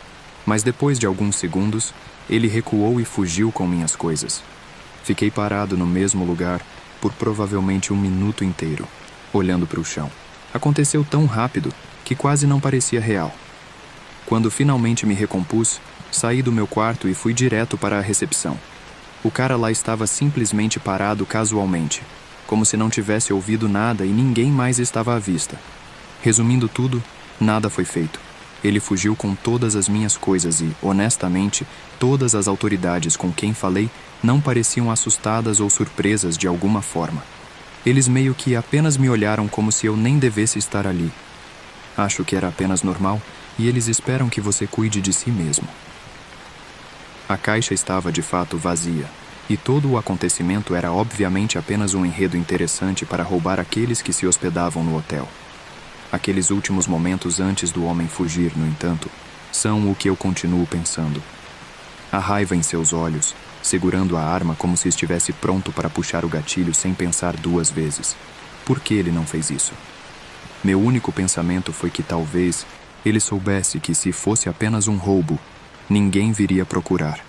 Mas depois de alguns segundos, ele recuou e fugiu com minhas coisas. Fiquei parado no mesmo lugar por provavelmente um minuto inteiro, olhando para o chão. Aconteceu tão rápido que quase não parecia real. Quando finalmente me recompus, saí do meu quarto e fui direto para a recepção. O cara lá estava simplesmente parado casualmente, como se não tivesse ouvido nada e ninguém mais estava à vista. Resumindo tudo, nada foi feito. Ele fugiu com todas as minhas coisas e, honestamente, todas as autoridades com quem falei não pareciam assustadas ou surpresas de alguma forma. Eles meio que apenas me olharam como se eu nem devesse estar ali. Acho que era apenas normal e eles esperam que você cuide de si mesmo. A caixa estava de fato vazia, e todo o acontecimento era obviamente apenas um enredo interessante para roubar aqueles que se hospedavam no hotel. Aqueles últimos momentos antes do homem fugir, no entanto, são o que eu continuo pensando. A raiva em seus olhos, segurando a arma como se estivesse pronto para puxar o gatilho sem pensar duas vezes. Por que ele não fez isso? Meu único pensamento foi que talvez ele soubesse que se fosse apenas um roubo, ninguém viria procurar.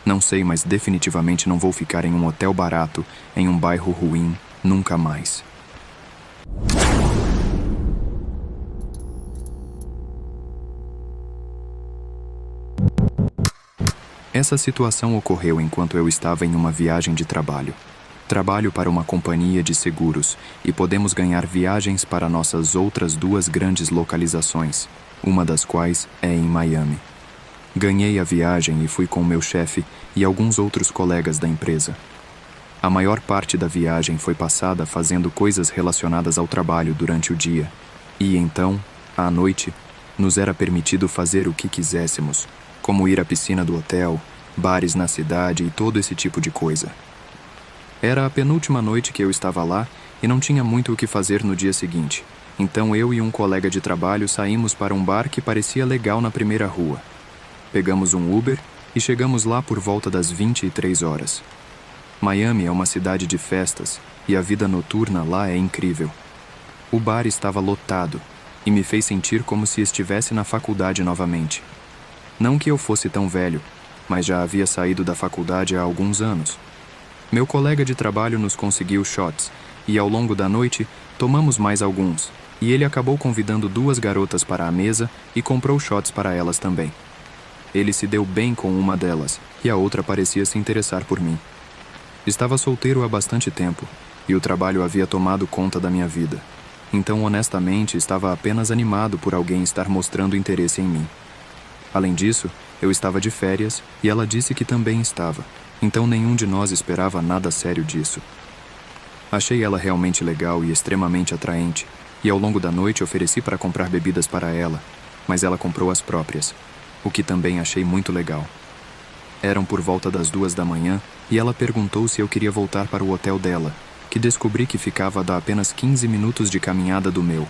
Não sei, mas definitivamente não vou ficar em um hotel barato, em um bairro ruim, nunca mais. Essa situação ocorreu enquanto eu estava em uma viagem de trabalho. Trabalho para uma companhia de seguros e podemos ganhar viagens para nossas outras 2 grandes localizações, uma das quais é em Miami. Ganhei a viagem e fui com meu chefe e alguns outros colegas da empresa. A maior parte da viagem foi passada fazendo coisas relacionadas ao trabalho durante o dia, e então, à noite, nos era permitido fazer o que quiséssemos, como ir à piscina do hotel, bares na cidade e todo esse tipo de coisa. Era a penúltima noite que eu estava lá e não tinha muito o que fazer no dia seguinte, então eu e um colega de trabalho saímos para um bar que parecia legal na primeira rua. Pegamos um Uber e chegamos lá por volta das 23 horas. Miami é uma cidade de festas e a vida noturna lá é incrível. O bar estava lotado e me fez sentir como se estivesse na faculdade novamente. Não que eu fosse tão velho, mas já havia saído da faculdade há alguns anos. Meu colega de trabalho nos conseguiu shots e ao longo da noite tomamos mais alguns, e ele acabou convidando 2 garotas para a mesa e comprou shots para elas também. Ele se deu bem com uma delas e a outra parecia se interessar por mim. Estava solteiro há bastante tempo e o trabalho havia tomado conta da minha vida. Então, honestamente, estava apenas animado por alguém estar mostrando interesse em mim. Além disso, eu estava de férias e ela disse que também estava. Então, nenhum de nós esperava nada sério disso. Achei ela realmente legal e extremamente atraente, e ao longo da noite ofereci para comprar bebidas para ela, mas ela comprou as próprias, o que também achei muito legal. Eram por volta das 2 da manhã e ela perguntou se eu queria voltar para o hotel dela, que descobri que ficava a apenas 15 minutos de caminhada do meu.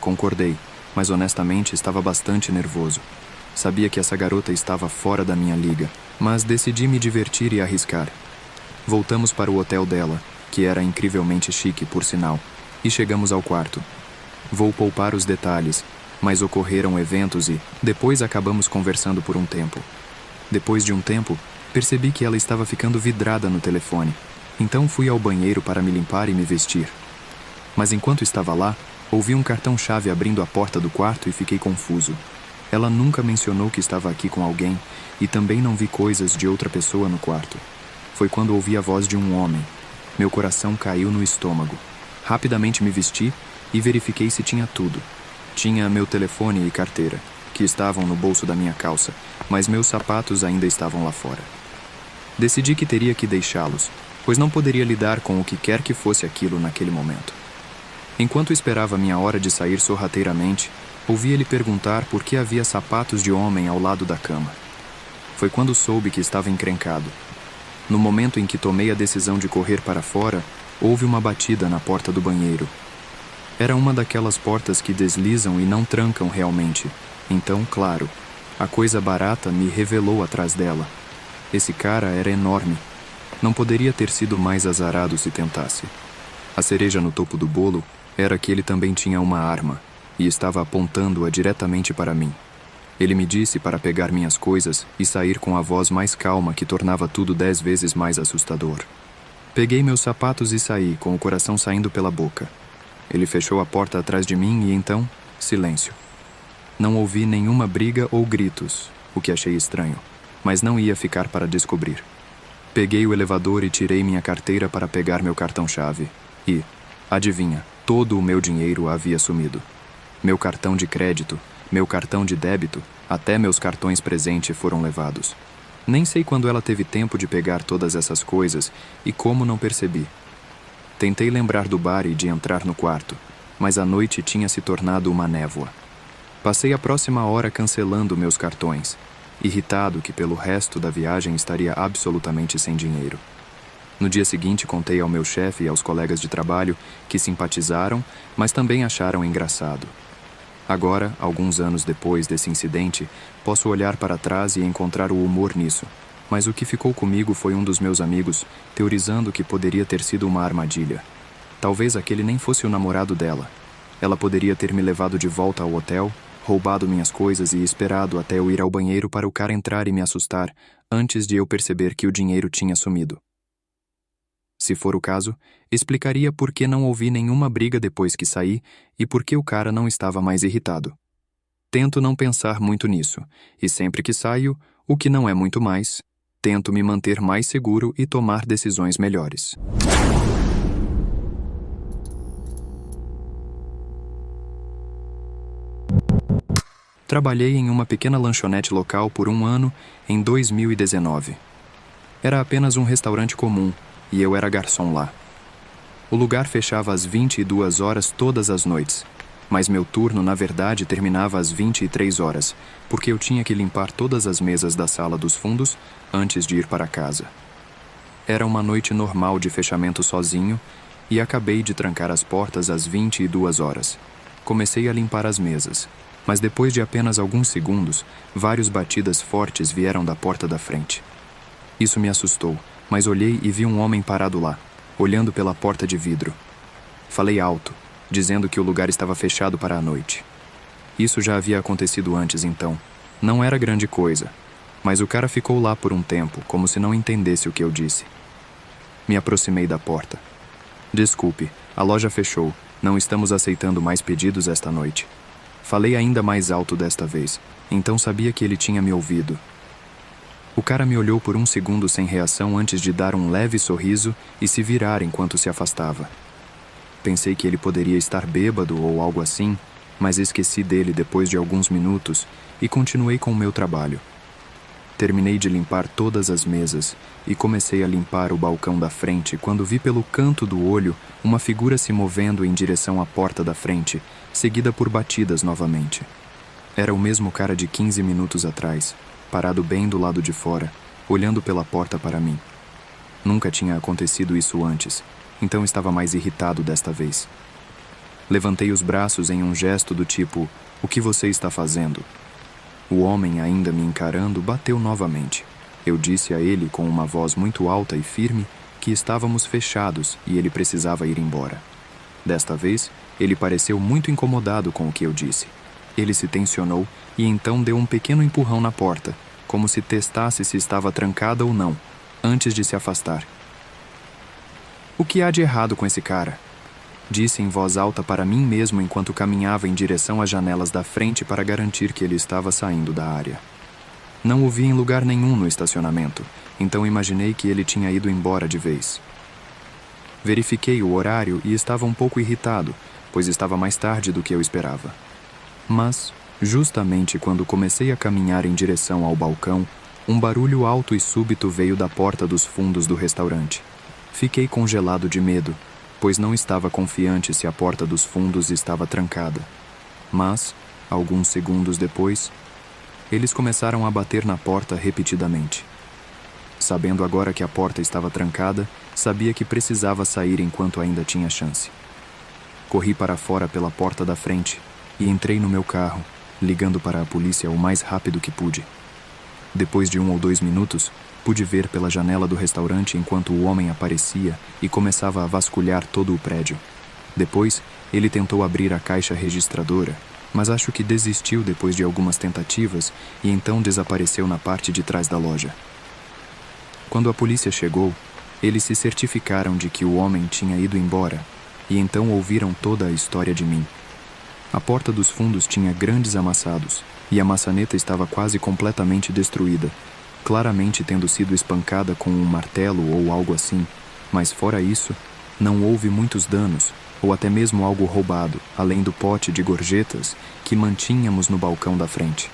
Concordei, mas honestamente estava bastante nervoso. Sabia que essa garota estava fora da minha liga, mas decidi me divertir e arriscar. Voltamos para o hotel dela, que era incrivelmente chique, por sinal, e chegamos ao quarto. Vou poupar os detalhes, mas ocorreram eventos e, depois acabamos conversando por um tempo. Depois de um tempo, percebi que ela estava ficando vidrada no telefone, então fui ao banheiro para me limpar e me vestir. Mas enquanto estava lá, ouvi um cartão-chave abrindo a porta do quarto e fiquei confuso. Ela nunca mencionou que estava aqui com alguém e também não vi coisas de outra pessoa no quarto. Foi quando ouvi a voz de um homem. Meu coração caiu no estômago. Rapidamente me vesti e verifiquei se tinha tudo. Tinha meu telefone e carteira, que estavam no bolso da minha calça, mas meus sapatos ainda estavam lá fora. Decidi que teria que deixá-los, pois não poderia lidar com o que quer que fosse aquilo naquele momento. Enquanto esperava minha hora de sair sorrateiramente, ouvi ele perguntar por que havia sapatos de homem ao lado da cama. Foi quando soube que estava encrencado. No momento em que tomei a decisão de correr para fora, houve uma batida na porta do banheiro. Era uma daquelas portas que deslizam e não trancam realmente. Então, claro, a coisa barata me revelou atrás dela. Esse cara era enorme. Não poderia ter sido mais azarado se tentasse. A cereja no topo do bolo era que ele também tinha uma arma e estava apontando-a diretamente para mim. Ele me disse para pegar minhas coisas e sair com a voz mais calma que tornava tudo 10 vezes mais assustador. Peguei meus sapatos e saí, com o coração saindo pela boca. Ele fechou a porta atrás de mim e então, silêncio. Não ouvi nenhuma briga ou gritos, o que achei estranho, mas não ia ficar para descobrir. Peguei o elevador e tirei minha carteira para pegar meu cartão-chave. E, adivinha, todo o meu dinheiro havia sumido. Meu cartão de crédito, meu cartão de débito, até meus cartões presente foram levados. Nem sei quando ela teve tempo de pegar todas essas coisas e como não percebi. Tentei lembrar do bar e de entrar no quarto, mas a noite tinha se tornado uma névoa. Passei a próxima hora cancelando meus cartões, irritado que pelo resto da viagem estaria absolutamente sem dinheiro. No dia seguinte contei ao meu chefe e aos colegas de trabalho que simpatizaram, mas também acharam engraçado. Agora, alguns anos depois desse incidente, posso olhar para trás e encontrar o humor nisso. Mas o que ficou comigo foi um dos meus amigos teorizando que poderia ter sido uma armadilha. Talvez aquele nem fosse o namorado dela. Ela poderia ter me levado de volta ao hotel, roubado minhas coisas e esperado até eu ir ao banheiro para o cara entrar e me assustar, antes de eu perceber que o dinheiro tinha sumido. Se for o caso, explicaria por que não houve nenhuma briga depois que saí e por que o cara não estava mais irritado. Tento não pensar muito nisso, e sempre que saio, o que não é muito mais, Tento me manter mais seguro e tomar decisões melhores. Trabalhei em uma pequena lanchonete local por 1 ano em 2019. Era apenas um restaurante comum e eu era garçom lá. O lugar fechava às 22 horas todas as noites, mas meu turno, na verdade, terminava às 23 horas, porque eu tinha que limpar todas as mesas da sala dos fundos antes de ir para casa. Era uma noite normal de fechamento sozinho e acabei de trancar as portas às 22 horas. Comecei a limpar as mesas, mas depois de apenas alguns segundos, várias batidas fortes vieram da porta da frente. Isso me assustou, mas olhei e vi um homem parado lá, olhando pela porta de vidro. Falei alto, dizendo que o lugar estava fechado para a noite. Isso já havia acontecido antes, então. Não era grande coisa, mas o cara ficou lá por um tempo, como se não entendesse o que eu disse. Me aproximei da porta. Desculpe, a loja fechou. Não estamos aceitando mais pedidos esta noite. Falei ainda mais alto desta vez, então sabia que ele tinha me ouvido. O cara me olhou por um segundo sem reação antes de dar um leve sorriso e se virar enquanto se afastava. Pensei que ele poderia estar bêbado ou algo assim, mas esqueci dele depois de alguns minutos e continuei com o meu trabalho. Terminei de limpar todas as mesas e comecei a limpar o balcão da frente quando vi pelo canto do olho uma figura se movendo em direção à porta da frente, seguida por batidas novamente. Era o mesmo cara de 15 minutos atrás, parado bem do lado de fora, olhando pela porta para mim. Nunca tinha acontecido isso antes, então estava mais irritado desta vez. Levantei os braços em um gesto do tipo, "O que você está fazendo?" O homem, ainda me encarando, bateu novamente. Eu disse a ele com uma voz muito alta e firme que estávamos fechados e ele precisava ir embora. Desta vez, ele pareceu muito incomodado com o que eu disse. Ele se tensionou e então deu um pequeno empurrão na porta, como se testasse se estava trancada ou não, antes de se afastar. "O que há de errado com esse cara?" Disse em voz alta para mim mesmo enquanto caminhava em direção às janelas da frente para garantir que ele estava saindo da área. Não o vi em lugar nenhum no estacionamento, então imaginei que ele tinha ido embora de vez. Verifiquei o horário e estava um pouco irritado, pois estava mais tarde do que eu esperava. Mas, justamente quando comecei a caminhar em direção ao balcão, um barulho alto e súbito veio da porta dos fundos do restaurante. Fiquei congelado de medo, pois não estava confiante se a porta dos fundos estava trancada. Mas, alguns segundos depois, eles começaram a bater na porta repetidamente. Sabendo agora que a porta estava trancada, sabia que precisava sair enquanto ainda tinha chance. Corri para fora pela porta da frente e entrei no meu carro, ligando para a polícia o mais rápido que pude. Depois de 1 ou 2 minutos, pude ver pela janela do restaurante enquanto o homem aparecia e começava a vasculhar todo o prédio. Depois, ele tentou abrir a caixa registradora, mas acho que desistiu depois de algumas tentativas e então desapareceu na parte de trás da loja. Quando a polícia chegou, eles se certificaram de que o homem tinha ido embora e então ouviram toda a história de mim. A porta dos fundos tinha grandes amassados e a maçaneta estava quase completamente destruída, claramente tendo sido espancada com um martelo ou algo assim, mas fora isso, não houve muitos danos, ou até mesmo algo roubado, além do pote de gorjetas que mantínhamos no balcão da frente.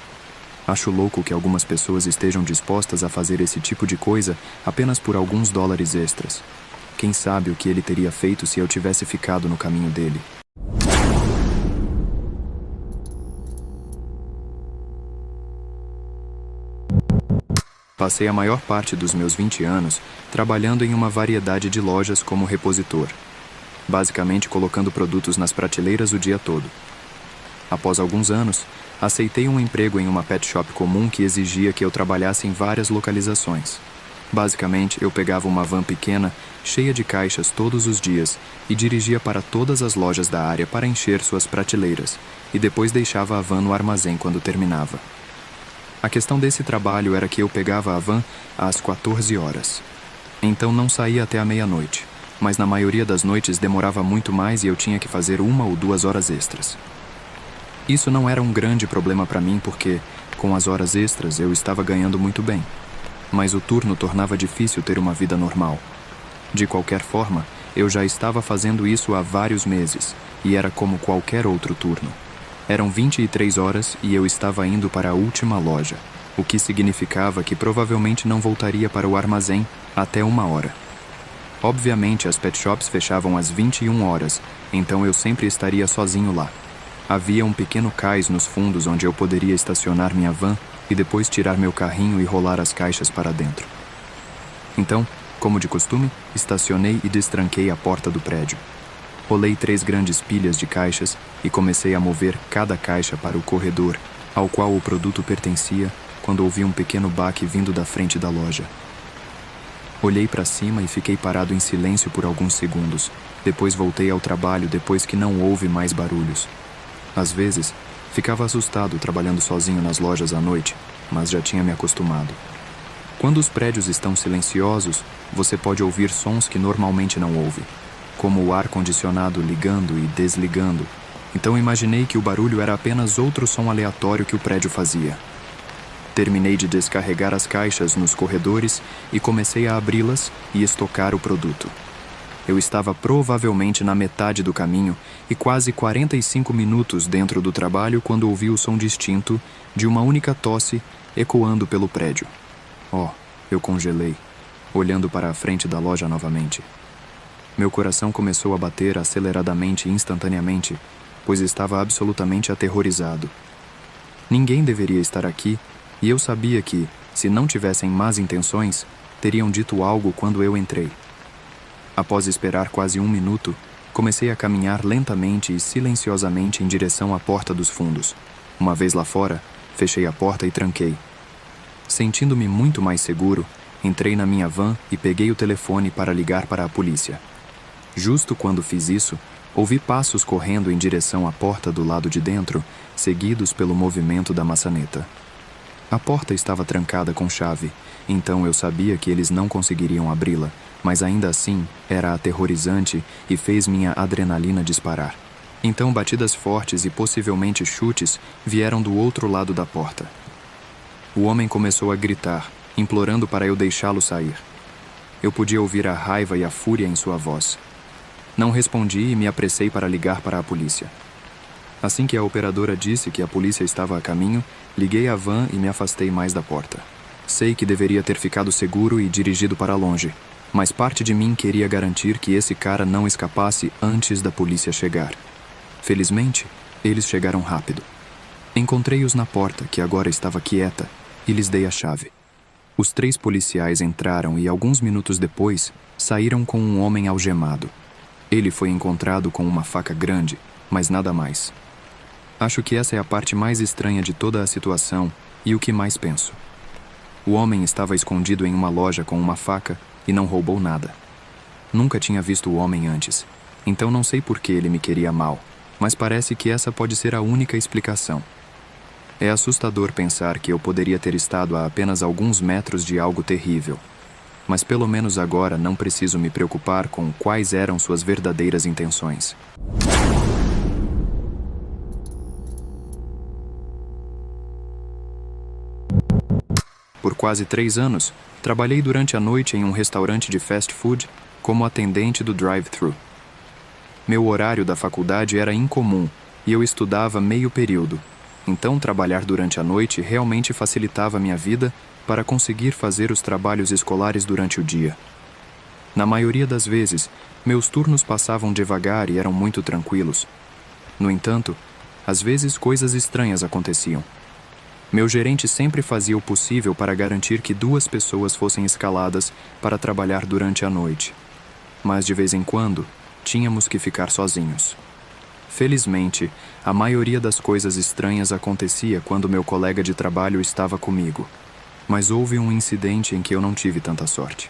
Acho louco que algumas pessoas estejam dispostas a fazer esse tipo de coisa apenas por alguns dólares extras. Quem sabe o que ele teria feito se eu tivesse ficado no caminho dele. Passei a maior parte dos meus 20 anos trabalhando em uma variedade de lojas como repositor, basicamente colocando produtos nas prateleiras o dia todo. Após alguns anos, aceitei um emprego em uma pet shop comum que exigia que eu trabalhasse em várias localizações. Basicamente, eu pegava uma van pequena, cheia de caixas todos os dias e dirigia para todas as lojas da área para encher suas prateleiras, e depois deixava a van no armazém quando terminava. A questão desse trabalho era que eu pegava a van às 14 horas. Então não saía até a meia-noite, mas na maioria das noites demorava muito mais e eu tinha que fazer 1 ou 2 horas extras. Isso não era um grande problema para mim porque, com as horas extras, eu estava ganhando muito bem. mas o turno tornava difícil ter uma vida normal. De qualquer forma, eu já estava fazendo isso há vários meses, e era como qualquer outro turno. Eram 23 horas e eu estava indo para a última loja, o que significava que provavelmente não voltaria para o armazém até 1 hora. Obviamente, as pet shops fechavam às 21 horas, então eu sempre estaria sozinho lá. Havia um pequeno cais nos fundos onde eu poderia estacionar minha van e depois tirar meu carrinho e rolar as caixas para dentro. Então, como de costume, estacionei e destranquei a porta do prédio. Rolei 3 grandes pilhas de caixas e comecei a mover cada caixa para o corredor ao qual o produto pertencia quando ouvi um pequeno baque vindo da frente da loja. Olhei para cima e fiquei parado em silêncio por alguns segundos. Depois voltei ao trabalho depois que não houve mais barulhos. Às vezes, ficava assustado trabalhando sozinho nas lojas à noite, mas já tinha me acostumado. Quando os prédios estão silenciosos, você pode ouvir sons que normalmente não ouve, como o ar-condicionado ligando e desligando. Então imaginei que o barulho era apenas outro som aleatório que o prédio fazia. Terminei de descarregar as caixas nos corredores e comecei a abri-las e estocar o produto. Eu estava provavelmente na metade do caminho e quase 45 minutos dentro do trabalho quando ouvi o som distinto de uma única tosse ecoando pelo prédio. Eu congelei, olhando para a frente da loja novamente. Meu coração começou a bater aceleradamente e instantaneamente, pois estava absolutamente aterrorizado. Ninguém deveria estar aqui, e eu sabia que, se não tivessem más intenções, teriam dito algo quando eu entrei. Após esperar quase 1 minuto, comecei a caminhar lentamente e silenciosamente em direção à porta dos fundos. Uma vez lá fora, fechei a porta e tranquei. Sentindo-me muito mais seguro, entrei na minha van e peguei o telefone para ligar para a polícia. Justo quando fiz isso, ouvi passos correndo em direção à porta do lado de dentro, seguidos pelo movimento da maçaneta. A porta estava trancada com chave, então eu sabia que eles não conseguiriam abri-la, mas ainda assim era aterrorizante e fez minha adrenalina disparar. Então batidas fortes e possivelmente chutes vieram do outro lado da porta. O homem começou a gritar, implorando para eu deixá-lo sair. Eu podia ouvir a raiva e a fúria em sua voz. Não respondi e me apressei para ligar para a polícia. Assim que a operadora disse que a polícia estava a caminho, liguei a van e me afastei mais da porta. Sei que deveria ter ficado seguro e dirigido para longe, mas parte de mim queria garantir que esse cara não escapasse antes da polícia chegar. Felizmente, eles chegaram rápido. Encontrei-os na porta, que agora estava quieta, e lhes dei a chave. Os 3 policiais entraram e, alguns minutos depois, saíram com um homem algemado. Ele foi encontrado com uma faca grande, mas nada mais. Acho que essa é a parte mais estranha de toda a situação e o que mais penso. O homem estava escondido em uma loja com uma faca e não roubou nada. Nunca tinha visto o homem antes, então não sei por que ele me queria mal, mas parece que essa pode ser a única explicação. É assustador pensar que eu poderia ter estado a apenas alguns metros de algo terrível, mas pelo menos agora não preciso me preocupar com quais eram suas verdadeiras intenções. Por quase 3 anos, trabalhei durante a noite em um restaurante de fast food como atendente do drive-thru. Meu horário da faculdade era incomum e eu estudava meio período, então trabalhar durante a noite realmente facilitava minha vida para conseguir fazer os trabalhos escolares durante o dia. Na maioria das vezes, meus turnos passavam devagar e eram muito tranquilos. No entanto, às vezes coisas estranhas aconteciam. Meu gerente sempre fazia o possível para garantir que 2 pessoas fossem escaladas para trabalhar durante a noite. Mas de vez em quando, tínhamos que ficar sozinhos. Felizmente, a maioria das coisas estranhas acontecia quando meu colega de trabalho estava comigo. Mas houve um incidente em que eu não tive tanta sorte.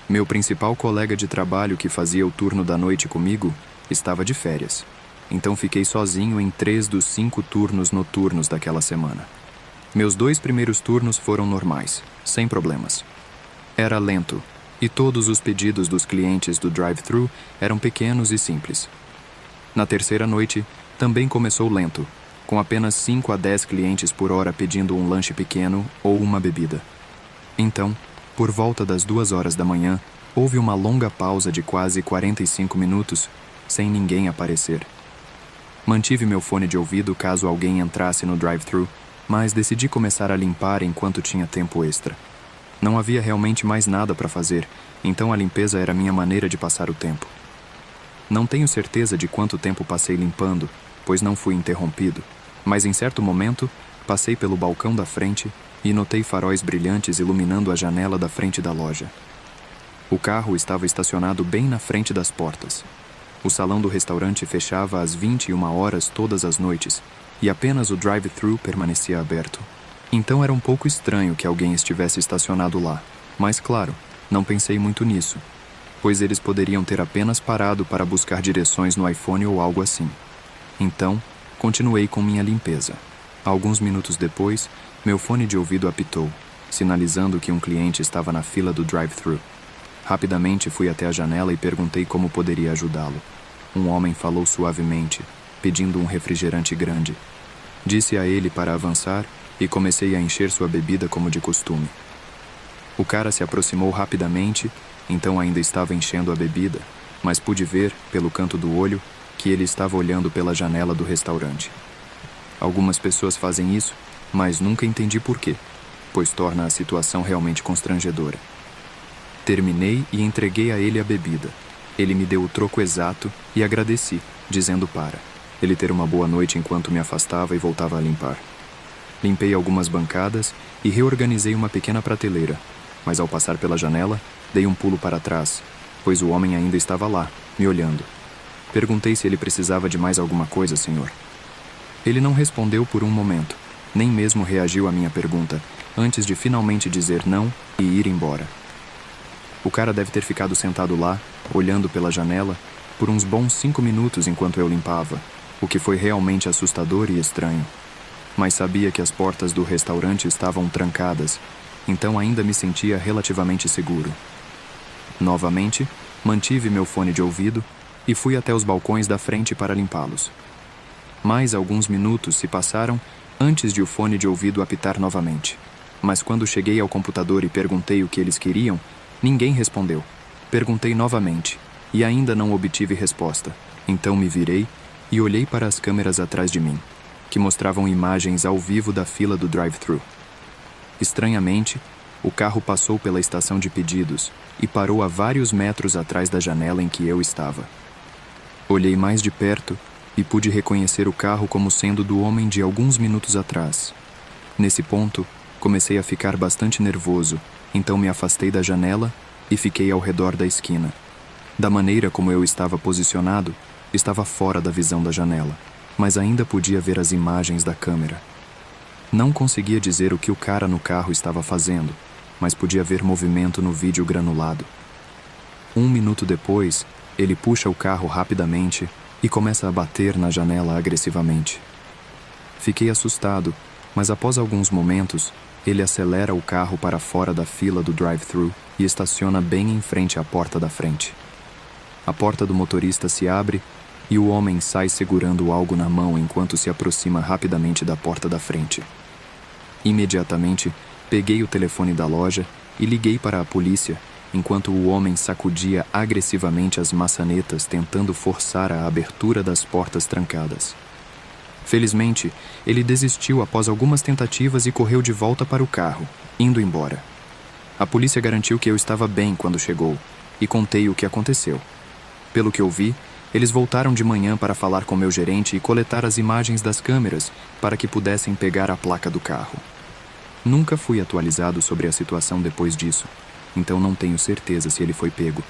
Meu principal colega de trabalho que fazia o turno da noite comigo estava de férias. Então fiquei sozinho em 3 dos 5 turnos noturnos daquela semana. Meus 2 primeiros turnos foram normais, sem problemas. Era lento, e todos os pedidos dos clientes do drive-thru eram pequenos e simples. Na terceira noite, também começou lento, com apenas 5 a 10 clientes por hora pedindo um lanche pequeno ou uma bebida. Então, por volta das 2 horas da manhã, houve uma longa pausa de quase 45 minutos, sem ninguém aparecer. Mantive meu fone de ouvido caso alguém entrasse no drive-thru, mas decidi começar a limpar enquanto tinha tempo extra. Não havia realmente mais nada para fazer, então a limpeza era minha maneira de passar o tempo. Não tenho certeza de quanto tempo passei limpando, pois não fui interrompido, mas em certo momento, passei pelo balcão da frente e notei faróis brilhantes iluminando a janela da frente da loja. O carro estava estacionado bem na frente das portas. O salão do restaurante fechava às 21 horas todas as noites, e apenas o drive-thru permanecia aberto. Então era um pouco estranho que alguém estivesse estacionado lá, mas claro, não pensei muito nisso, pois eles poderiam ter apenas parado para buscar direções no iPhone ou algo assim. Então, continuei com minha limpeza. Alguns minutos depois, meu fone de ouvido apitou, sinalizando que um cliente estava na fila do drive-thru. Rapidamente fui até a janela e perguntei como poderia ajudá-lo. Um homem falou suavemente, pedindo um refrigerante grande. Disse a ele para avançar e comecei a encher sua bebida como de costume. O cara se aproximou rapidamente, então ainda estava enchendo a bebida, mas pude ver, pelo canto do olho, que ele estava olhando pela janela do restaurante. Algumas pessoas fazem isso, mas nunca entendi por quê, pois torna a situação realmente constrangedora. Terminei e entreguei a ele a bebida. Ele me deu o troco exato e agradeci, dizendo para ele ter uma boa noite enquanto me afastava e voltava a limpar. Limpei algumas bancadas e reorganizei uma pequena prateleira, mas ao passar pela janela, dei um pulo para trás, pois o homem ainda estava lá, me olhando. Perguntei se ele precisava de mais alguma coisa, senhor. Ele não respondeu por um momento, nem mesmo reagiu à minha pergunta, antes de finalmente dizer não e ir embora. O cara deve ter ficado sentado lá, olhando pela janela, por uns bons 5 minutos enquanto eu limpava, o que foi realmente assustador e estranho. Mas sabia que as portas do restaurante estavam trancadas, então ainda me sentia relativamente seguro. Novamente, mantive meu fone de ouvido e fui até os balcões da frente para limpá-los. Mais alguns minutos se passaram antes de o fone de ouvido apitar novamente. Mas quando cheguei ao computador e perguntei o que eles queriam, ninguém respondeu. Perguntei novamente, e ainda não obtive resposta. Então me virei e olhei para as câmeras atrás de mim, que mostravam imagens ao vivo da fila do drive-thru. Estranhamente, o carro passou pela estação de pedidos e parou a vários metros atrás da janela em que eu estava. Olhei mais de perto e pude reconhecer o carro como sendo do homem de alguns minutos atrás. Nesse ponto, comecei a ficar bastante nervoso, então me afastei da janela e fiquei ao redor da esquina. Da maneira como eu estava posicionado, estava fora da visão da janela, mas ainda podia ver as imagens da câmera. Não conseguia dizer o que o cara no carro estava fazendo, mas podia ver movimento no vídeo granulado. 1 minuto depois, ele puxa o carro rapidamente e começa a bater na janela agressivamente. Fiquei assustado, mas após alguns momentos, ele acelera o carro para fora da fila do drive-thru e estaciona bem em frente à porta da frente. A porta do motorista se abre e o homem sai segurando algo na mão enquanto se aproxima rapidamente da porta da frente. Imediatamente, peguei o telefone da loja e liguei para a polícia, enquanto o homem sacudia agressivamente as maçanetas tentando forçar a abertura das portas trancadas. Felizmente, ele desistiu após algumas tentativas e correu de volta para o carro, indo embora. A polícia garantiu que eu estava bem quando chegou, e contei o que aconteceu. Pelo que eu vi, eles voltaram de manhã para falar com meu gerente e coletar as imagens das câmeras para que pudessem pegar a placa do carro. Nunca fui atualizado sobre a situação depois disso, então não tenho certeza se ele foi pego.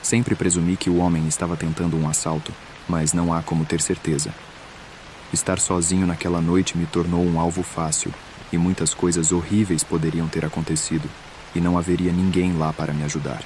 Sempre presumi que o homem estava tentando um assalto, mas não há como ter certeza. Estar sozinho naquela noite me tornou um alvo fácil, e muitas coisas horríveis poderiam ter acontecido, e não haveria ninguém lá para me ajudar.